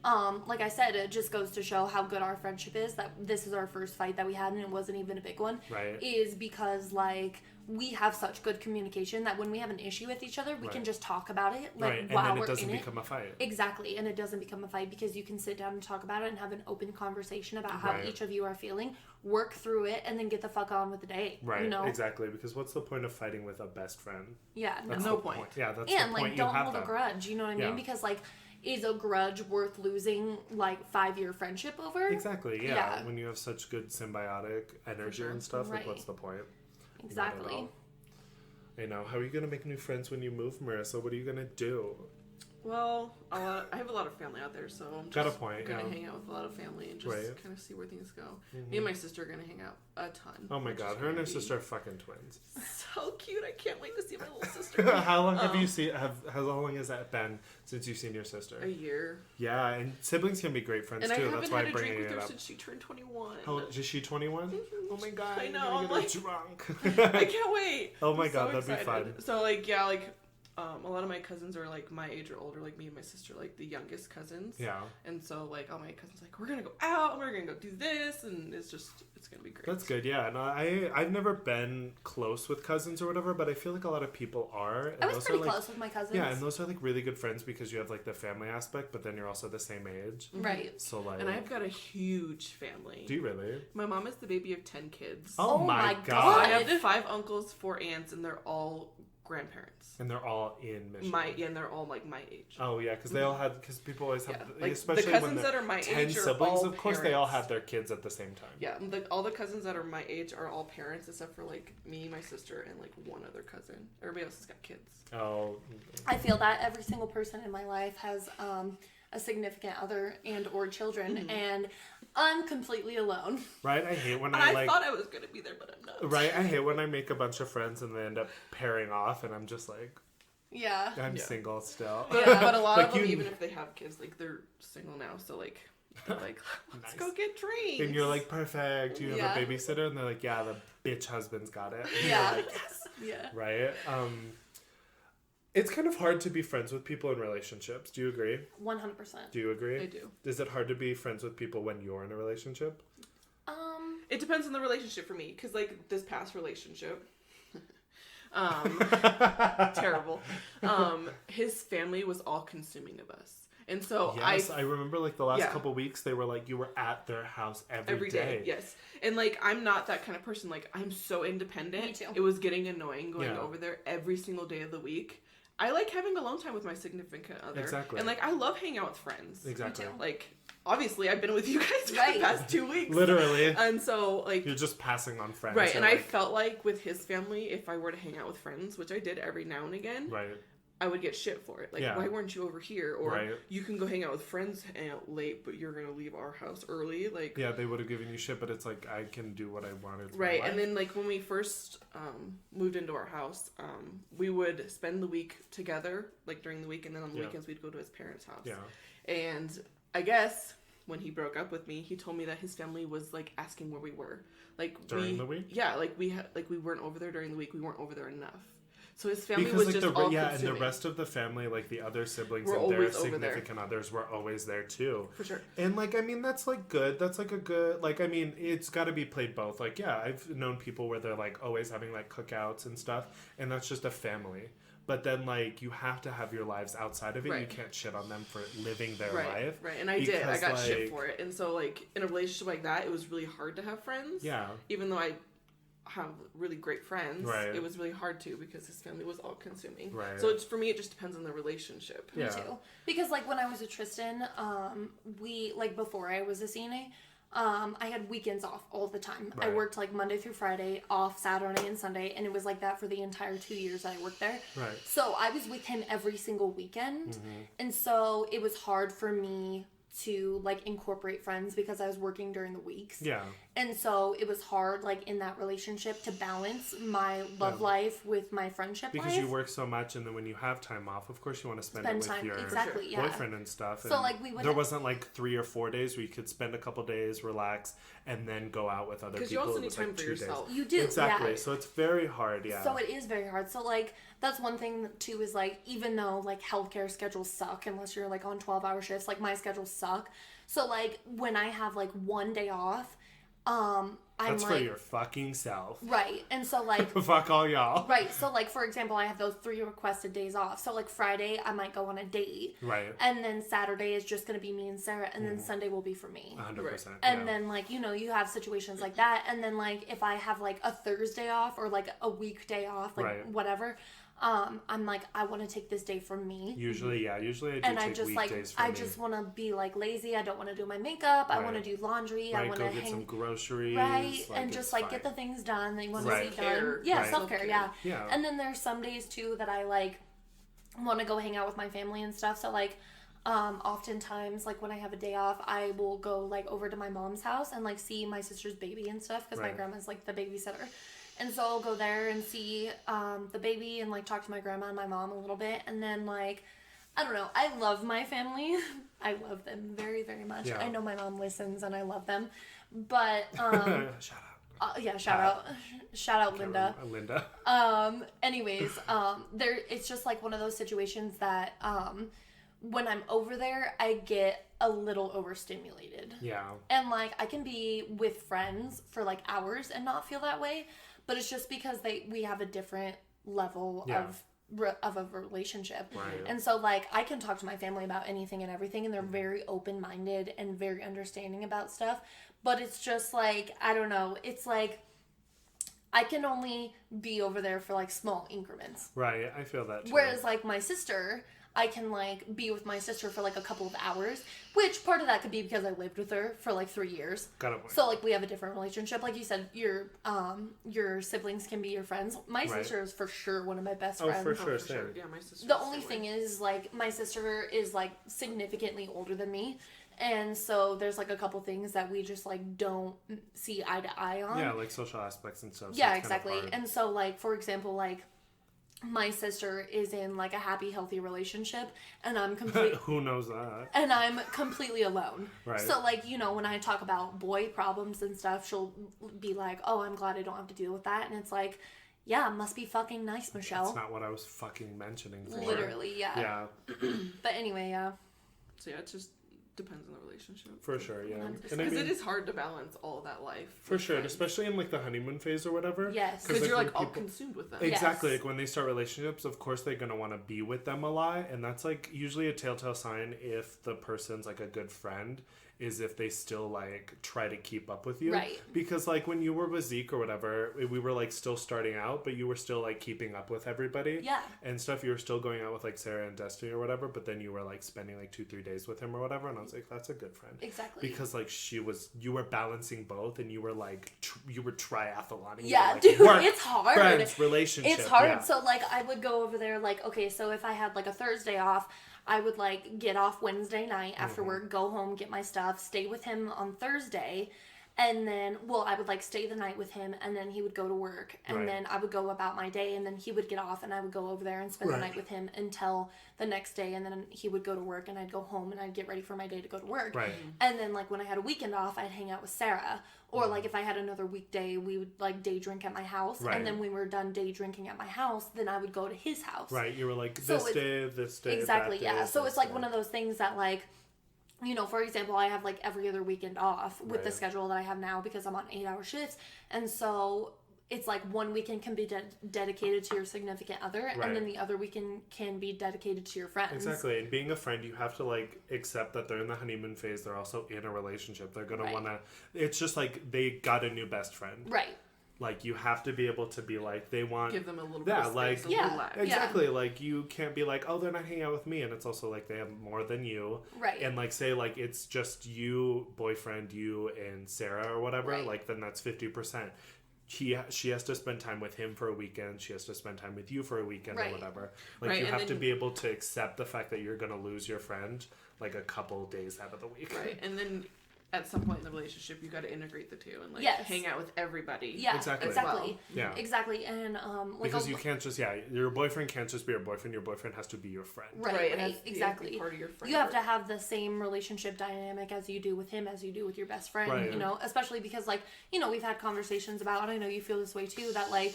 I said, it just goes to show how good our friendship is, that this is our first fight that we had, and it wasn't even a big one. Right. Is because, like, we have such good communication that when we have an issue with each other, we can just talk about it, like, while we're in it. And then it doesn't become a fight. Exactly, and it doesn't become a fight because you can sit down and talk about it and have an open conversation about how each of you are feeling, work through it, and then get the fuck on with the day. Right, you know? Exactly, because what's the point of fighting with a best friend? Yeah, that's no point. Yeah, that's and, the point. And, like, don't hold a grudge, you know what I mean? Because, like, is a grudge worth losing, like, 5-year friendship over? Exactly, yeah. When you have such good symbiotic energy and stuff, like, what's the point? Exactly. You know, how are you going to make new friends when you move, Merrisa? What are you going to do? Well, I have a lot of family out there, so I'm just going to hang out with a lot of family and just kind of see where things go. Me and my sister are going to hang out a ton. Oh my god, her and her sister are fucking twins. So cute! I can't wait to see my little sister. How long have you seen? How long has that been since you've seen your sister? A year. Yeah, and siblings can be great friends and too. That's why I'm bringing it up. And I haven't had a drink with her since she turned 21. Is she 21? Mm-hmm. Oh my god! I know. I'm like drunk. I can't wait. Oh my god, that'd be fun. So like a lot of my cousins are, like, my age or older, like me and my sister, like, the youngest cousins. Yeah. And so, like, all my cousins, like, we're gonna go out, and we're gonna go do this, and it's gonna be great. That's good, yeah. And I've never been close with cousins or whatever, but I feel like a lot of people are. And I was pretty close with my cousins. Yeah, and those are, like, really good friends because you have, like, the family aspect, but then you're also the same age. Right. So, like... And I've got a huge family. Do you really? My mom is the baby of 10 kids. Oh my god. I have 5 uncles, 4 aunts, and they're all grandparents. And they're all in Michigan. And they're all, like, my age. Oh, yeah, because they all had... Because people always have... Like, especially the cousins when that are my 10 age siblings, are all of course, parents. they all have their kids at the same time. Yeah, like, all the cousins that are my age are all parents, except for, like, me, my sister, and, like, one other cousin. Everybody else has got kids. Oh. I feel that every single person in my life has a significant other and or children, and I'm completely alone. Right? I hate when I thought I was going to be there, but I'm not. Right? I hate when I make a bunch of friends and they end up pairing off, and I'm just like... Yeah. I'm single still. Yeah, but a lot of them, even if they have kids, like, they're single now, so, like, let's go get drinks. And you're like, perfect. You have a babysitter, and they're like, yeah, the bitch husband's got it. And yeah. You're like, yes. Yeah. Right? It's kind of hard to be friends with people in relationships. Do you agree? 100%. Do you agree? I do. Is it hard to be friends with people when you're in a relationship? It depends on the relationship for me, because, like, this past relationship... terrible. His family was all consuming of us. And so I remember, like, the last couple weeks, they were like, you were at their house every day. Yes. And, like, I'm not that kind of person. Like, I'm so independent. Me too. It was getting annoying going over there every single day of the week. I like having alone time with my significant other. Exactly. And, like, I love hanging out with friends. Exactly. Like, obviously, I've been with you guys for the past 2 weeks. Literally. And so, like... You're just passing on friends. Right, and I felt like with his family, if I were to hang out with friends, which I did every now and again... Right. I would get shit for it. Like, why weren't you over here? Or you can go hang out with friends, hang out late, but you're gonna leave our house early. Like, yeah, they would have given you shit, but it's like, I can do what I wanted. Right, and then like when we first moved into our house, we would spend the week together, like during the week, and then on the weekends we'd go to his parents' house. Yeah, and I guess when he broke up with me, he told me that his family was like asking where we were, like during the week. Yeah, like we weren't over there during the week. We weren't over there enough. So his family was just all and the rest of the family, like the other siblings and their significant others, were always there too. For sure. And like, I mean, that's like good. That's like a good, like, I mean, it's got to be played both. Like, yeah, I've known people where they're like always having like cookouts and stuff, and that's just a family. But then, like, you have to have your lives outside of it. Right. You can't shit on them for living their life. Right, and I did. I got shit for it. And so, like, in a relationship like that, it was really hard to have friends. Yeah. Even though I have really great friends, it was really hard to because his family was all consuming. Right. So it's, for me, it just depends on the relationship. Me too. Because, like, when I was with Tristan, we, like, before I was a CNA, I had weekends off all the time. Right. I worked like Monday through Friday, off Saturday and Sunday, and it was like that for the entire 2 years that I worked there. Right. So I was with him every single weekend, and so it was hard for me to like incorporate friends because I was working during the weeks. Yeah. And so it was hard, like, in that relationship to balance my love life with my friendship life. Because you work so much, and then when you have time off, of course you want to spend it with your boyfriend and stuff. And so, like, we would... There wasn't, like, 3 or 4 days where you could spend a couple days, relax, and then go out with other people. Because you also need time for yourself. You do, exactly. So it's very hard, So it is very hard. So, like, that's one thing, too, is, like, even though, like, healthcare schedules suck, unless you're, like, on 12-hour shifts, like, my schedules suck. So, like, when I have, like, one day off, that's for your fucking self. Right. And so, like... Fuck all y'all. Right. So, like, for example, I have those 3 requested days off. So, like, Friday, I might go on a date. Right. And then Saturday is just going to be me and Sarah. And then Sunday will be for me. 100%. And then, like, you know, you have situations like that. And then, like, if I have, like, a Thursday off or, like, a weekday off, like, whatever... I'm like, I want to take this day for me. Usually I do and take weekdays for me. I just want to be, like, lazy. I don't want to do my makeup. I want to do laundry. I want to get some groceries. Right, like, and just, like, get the things done that you want to see done. Yeah, self-care, yeah. And then there's some days, too, that I, like, want to go hang out with my family and stuff. So, like, oftentimes, like, when I have a day off, I will go, like, over to my mom's house and, like, see my sister's baby and stuff because my grandma's, like, the babysitter. And so I'll go there and see the baby and, like, talk to my grandma and my mom a little bit. And then, like, I don't know. I love my family. I love them very, very much. Yeah. I know my mom listens and I love them. But, shout out. Shout out. Shout out Linda. Linda. Anyways, it's just, like, one of those situations that when I'm over there, I get a little overstimulated. Yeah. And, like, I can be with friends for, like, hours and not feel that way. But it's just because we have a different level of a relationship. Right. And so, like, I can talk to my family about anything and everything, and they're very open-minded and very understanding about stuff. But it's just, like, I don't know. It's, like, I can only be over there for, like, small increments. Right. I feel that, too. Whereas, like, my sister... I can, like, be with my sister for, like, a couple of hours, which part of that could be because I lived with her for, like, 3 years. Got it. So, like, we have a different relationship. Like you said, your siblings can be your friends. My sister is for sure one of my best friends. For sure. Yeah, my sister. The only thing is, like, my sister is, like, significantly older than me. And so there's, like, a couple things that we just, like, don't see eye to eye on. Yeah, like social aspects and stuff. So yeah, exactly. And so, like, for example, like, my sister is in, like, a happy, healthy relationship, and I'm completely... Who knows that? And I'm completely alone. Right. So, like, you know, when I talk about boy problems and stuff, she'll be like, oh, I'm glad I don't have to deal with that. And it's like, yeah, it must be fucking nice, Michelle. That's not what I was fucking mentioning for. Literally, yeah. Yeah. But anyway, yeah. So, yeah, it's just... depends on the relationship. For sure, yeah. Because it is hard to balance all that life. For sure, and especially in, like, the honeymoon phase or whatever. Yes. Because you're, like, all consumed with them. Exactly. Yes. Like, when they start relationships, of course they're going to want to be with them a lot. And that's, like, usually a telltale sign if the person's, like, a good friend is if they still like try to keep up with you. Right. Because like when you were with Zeke or whatever, we were like still starting out, but you were still like keeping up with everybody. Yeah. And stuff. You were still going out with like Sarah and Destiny or whatever, but then you were like spending like 2-3 days with him or whatever. And I was like, that's a good friend. Exactly. Because like you were balancing both, and you were like, you were triathloning. Yeah, like, dude, it's hard. Friends, relationship. It's hard. So like I would go over there like, okay, so if I had like a Thursday off, I would like get off Wednesday night after work, go home, get my stuff, stay with him on Thursday, and then, I would like stay the night with him, and then he would go to work, and then I would go about my day, and then he would get off, and I would go over there and spend the night with him until the next day, and then he would go to work, and I'd go home, and I'd get ready for my day to go to work. Right. And then like when I had a weekend off, I'd hang out with Sarah. Or like if I had another weekday, we would like day drink at my house. Right. And then when we were done day drinking at my house, then I would go to his house. Right. You were like, this day, exactly, that yeah. day, so it's like one of those things that like, you know, for example, I have like every other weekend off with the schedule that I have now because I'm on 8-hour shifts. And so it's like one weekend can be dedicated to your significant other, and then the other weekend can be dedicated to your friends. Exactly. And being a friend, you have to like accept that they're in the honeymoon phase. They're also in a relationship. They're going to want to, it's just like they got a new best friend. Right. Like you have to be able to be like, they want, give them a little bit of space, exactly. Like you can't be like, oh, they're not hanging out with me, and it's also like they have more than you, right? And like say like it's just you, boyfriend, you and Sarah or whatever, like then that's 50%. She has to spend time with him for a weekend. She has to spend time with you for a weekend or whatever. Like you have to be able to accept the fact that you're going to lose your friend like a couple days out of the week. Right. And then at some point in the relationship, you got to integrate the two and like hang out with everybody. Yeah, exactly. Well. Yeah, exactly. And like because you can't just your boyfriend can't just be your boyfriend. Your boyfriend has to be your friend. Right. Exactly. Part of your friend. You have to have the same relationship dynamic as you do with him, as you do with your best friend. Right. You know, especially because like we've had conversations about, and I know you feel this way too, that like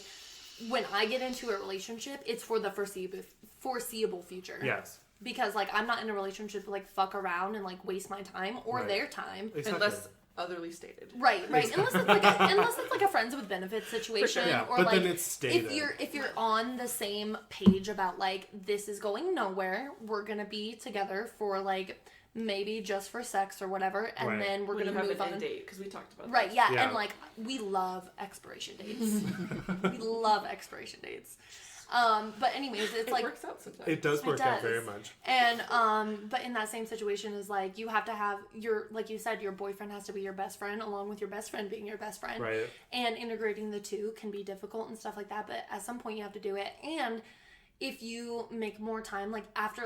when I get into a relationship, it's for the foreseeable future. Yes. Because, like, I'm not in a relationship to, like, fuck around and, like, waste my time or their time. Exactly. Unless otherly stated. Right. Unless it's like a friends with benefits situation. For sure. Yeah, or, but like, then it's stated. If you're on the same page about, like, this is going nowhere, we're going to be together for, like, maybe just for sex or whatever, and then we're going to move on. End date, because we talked about that. Yeah, and, like, we love expiration dates. We love expiration dates. But anyways, it's like, it works out sometimes. It does work out very much. And but in that same situation is like you have to have like you said, your boyfriend has to be your best friend along with your best friend being your best friend. Right. And integrating the two can be difficult and stuff like that, but at some point you have to do it. And if you make more time, like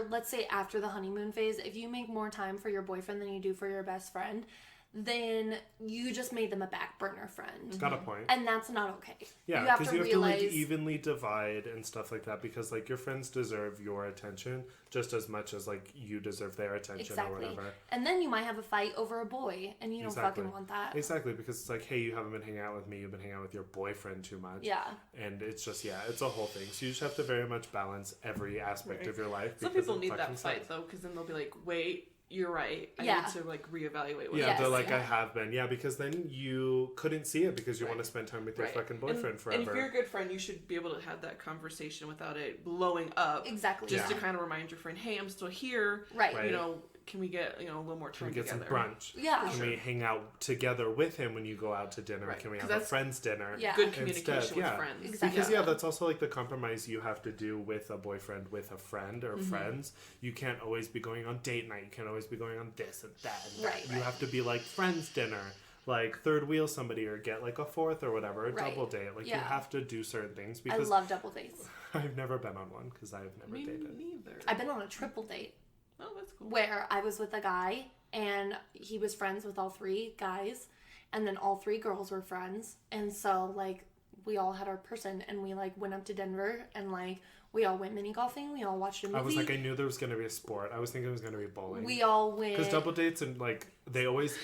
let's say after the honeymoon phase, if you make more time for your boyfriend than you do for your best friend, then you just made them a back burner friend. Got a point. And that's not okay. Yeah, because you have to like evenly divide and stuff like that, because like your friends deserve your attention just as much as like you deserve their attention or whatever. And then you might have a fight over a boy, and you don't fucking want that. Exactly, because it's like, hey, you haven't been hanging out with me, you've been hanging out with your boyfriend too much. Yeah. And it's just, it's a whole thing. So you just have to very much balance every aspect of your life. Some people need that fight though, because then they'll be like, wait, you're right. I need to like reevaluate what they're like, I have been. Yeah, because then you couldn't see it because you want to spend time with your fucking boyfriend forever. And if you're a good friend, you should be able to have that conversation without it blowing up. Exactly. Just to kind of remind your friend, hey, I'm still here. Right. You know, can we get a little more time together? Can we get some brunch? Yeah. Can we hang out together with him when you go out to dinner? Can we have a friend's dinner? Yeah. Good communication with friends. Exactly. Because that's also like the compromise you have to do with a boyfriend, with a friend or friends. You can't always be going on date night. You can't always be going on this and that and that. You have to be like friends dinner, like third wheel somebody, or get like a fourth or whatever, a double date. Like you have to do certain things. Because I love double dates. I've never been on one because I've never dated. Neither. I've been on a triple date. Oh, that's cool. Where I was with a guy, and he was friends with all three guys, and then all three girls were friends, and so, like, we all had our person, and we, like, went up to Denver, and, like, we all went mini golfing, we all watched a movie. I was like, I knew there was going to be a sport. I was thinking it was going to be bowling. We all went... Because double dates, and, like, they always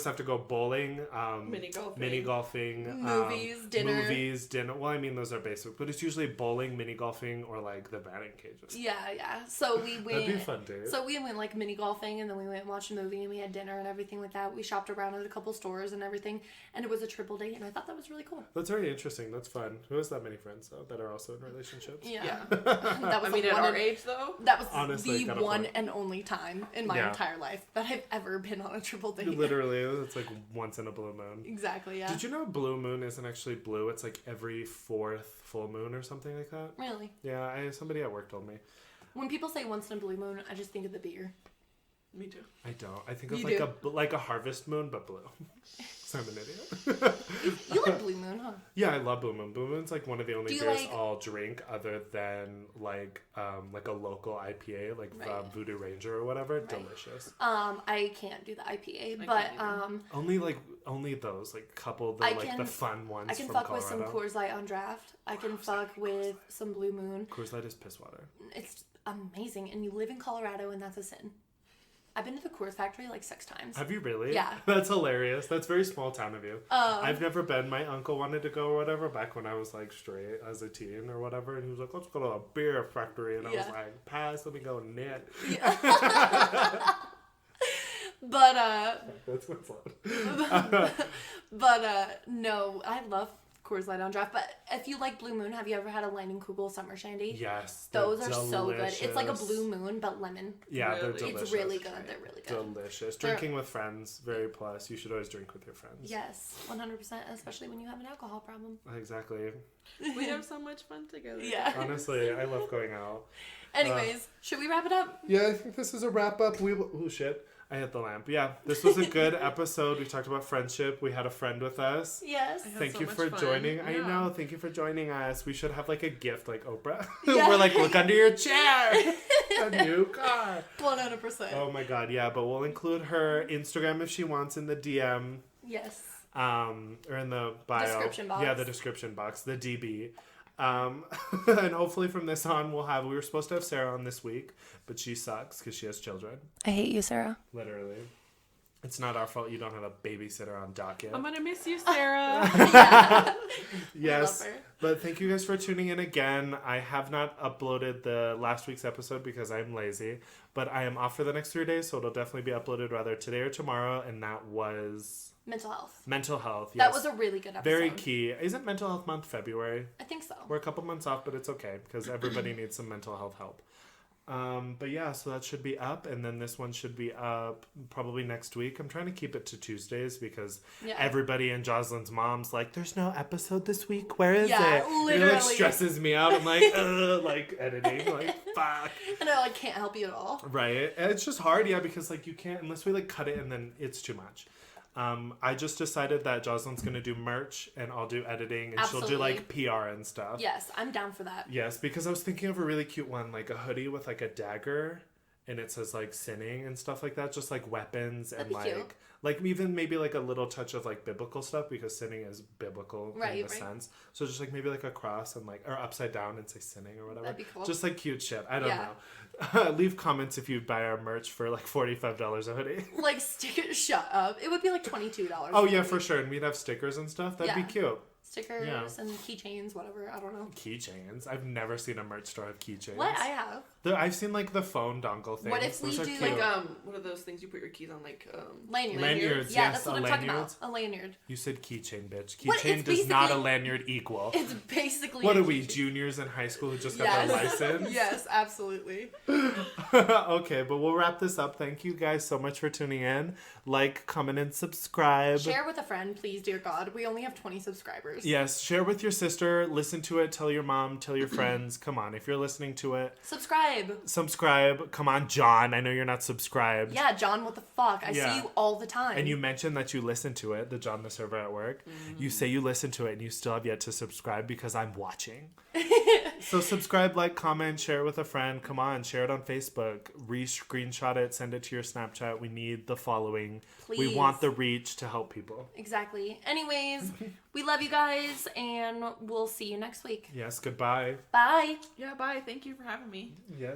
have to go bowling, mini golfing, movies, dinner. Well, I mean, those are basic, but it's usually bowling, mini golfing, or, like, the batting cages. Yeah. So we went... That'd be a fun date. So we went, like, mini golfing, and then we went and watched a movie, and we had dinner and everything like that. We shopped around at a couple stores and everything, and it was a triple date, and I thought that was really cool. That's very interesting. That's fun. Who has that many friends, though, that are also in relationships? Yeah. That was at our age, though? That was honestly the one and only time in my entire life that I've ever been on a triple date. Literally, it's like once in a blue moon. Exactly, yeah. Did you know blue moon isn't actually blue? It's like every 4th full moon or something like that. Really? Yeah, somebody at work told me. When people say once in a blue moon, I just think of the beer. Me too. I don't. I think of like a harvest moon, but blue. So I'm an idiot. You like blue moon, huh? Yeah, I love blue moon. Blue moon's like one of the only beers I'll drink other than like a local IPA, like Voodoo Ranger or whatever. Right. Delicious. I can't do the IPA, but only those like couple the fun ones. I can from fuck Colorado. with some Coors Light on draft. I can fuck with some Blue Moon. Coors Light is piss water. It's amazing, and you live in Colorado, and that's a sin. I've been to the Coors factory like 6 times. Have you really? Yeah. That's hilarious. That's very small town of you. I've never been. My uncle wanted to go or whatever back when I was like straight as a teen or whatever. And he was like, let's go to a beer factory. And I was like, pass, let me go knit. Yeah. But, that's what's no, I love Coors Light on draft, but if you like Blue Moon, have you ever had a Leinenkugel summer shandy? Yes. Those are so good. It's like a Blue Moon, but lemon. Yeah, really? They're delicious. It's really good. They're really good. Delicious. Drinking with friends, very plus. You should always drink with your friends. Yes, 100%, especially when you have an alcohol problem. Exactly. We have so much fun together. Yeah. Honestly, I love going out. Anyways, should we wrap it up? Yeah, I think this is a wrap up. Oh, shit. I hit the lamp. Yeah, this was a good episode. We talked about friendship. We had a friend with us. Yes. Thank you for joining. Yeah. I know. Thank you for joining us. We should have like a gift like Oprah. Yeah. We're like, look under your chair. A new car. 100%. Oh my God. Yeah, but we'll include her Instagram if she wants in the DM. Yes. Or in the bio. Description box. Yeah, the description box. The DB. And hopefully from this on we were supposed to have Sarah on this week, but she sucks because she has children. I hate you, Sarah. Literally. It's not our fault you don't have a babysitter on dock yet. I'm gonna miss you, Sarah. Yes. But thank you guys for tuning in again. I have not uploaded the last week's episode because I'm lazy, but I am off for the next 3 days, so it'll definitely be uploaded rather today or tomorrow, and that was... Mental health. Mental health, yes. That was a really good episode. Very key. Isn't Mental Health Month February? I think so. We're a couple months off, but it's okay because everybody needs some mental health help. But yeah, so that should be up, and then this one should be up probably next week. I'm trying to keep it to Tuesdays because everybody and Joslyn's mom's like, there's no episode this week. Where is it? Literally. It like stresses me out. I'm like, like editing, like fuck. And I like can't help you at all. Right. And it's just hard, because like you can't unless we like cut it and then it's too much. I just decided that Joslyn's going to do merch and I'll do editing and Absolutely. She'll do like PR and stuff. Yes, I'm down for that. Yes, because I was thinking of a really cute one, like a hoodie with like a dagger and it says like sinning and stuff like that, just like weapons. That'd and like cute. Like even maybe like a little touch of like biblical stuff because sinning is biblical in a sense. So just like maybe like a cross and like or upside down and say sinning or whatever. That'd be cool. Just like cute shit. I don't know. Leave comments if you buy our merch for like $45 a hoodie. Like stickers, shut up. It would be like $22. Oh yeah, for sure. And we'd have stickers and stuff. That'd be cute. Stickers and keychains, whatever. I don't know. Keychains? I've never seen a merch store have keychains. What? I have. I've seen like the phone dongle things. What if we do like what are those things you put your keys on, like lanyards? Yeah, that's what I'm talking about. A lanyard. You said keychain, bitch. Keychain does not a lanyard equal. It's basically. What are we, juniors in high school who just got their license? Yes, absolutely. Okay, but we'll wrap this up. Thank you guys so much for tuning in. Like, comment, and subscribe. Share with a friend, please, dear God. We only have 20 subscribers. Yes, share with your sister. Listen to it. Tell your mom. Tell your friends. Come on, if you're listening to it. Subscribe. Come on, John. I know you're not subscribed. Yeah, John, what the fuck? I see you all the time. And you mentioned that you listen to it, the John the server at work. You say you listen to it and you still have yet to subscribe because I'm watching. So subscribe, like, comment, share it with a friend. Come on, share it on Facebook. Screenshot it, send it to your Snapchat. We need the following. Please. We want the reach to help people. Exactly. Anyways, we love you guys and we'll see you next week. Yes, goodbye. Bye. Yeah, bye. Thank you for having me. Yes.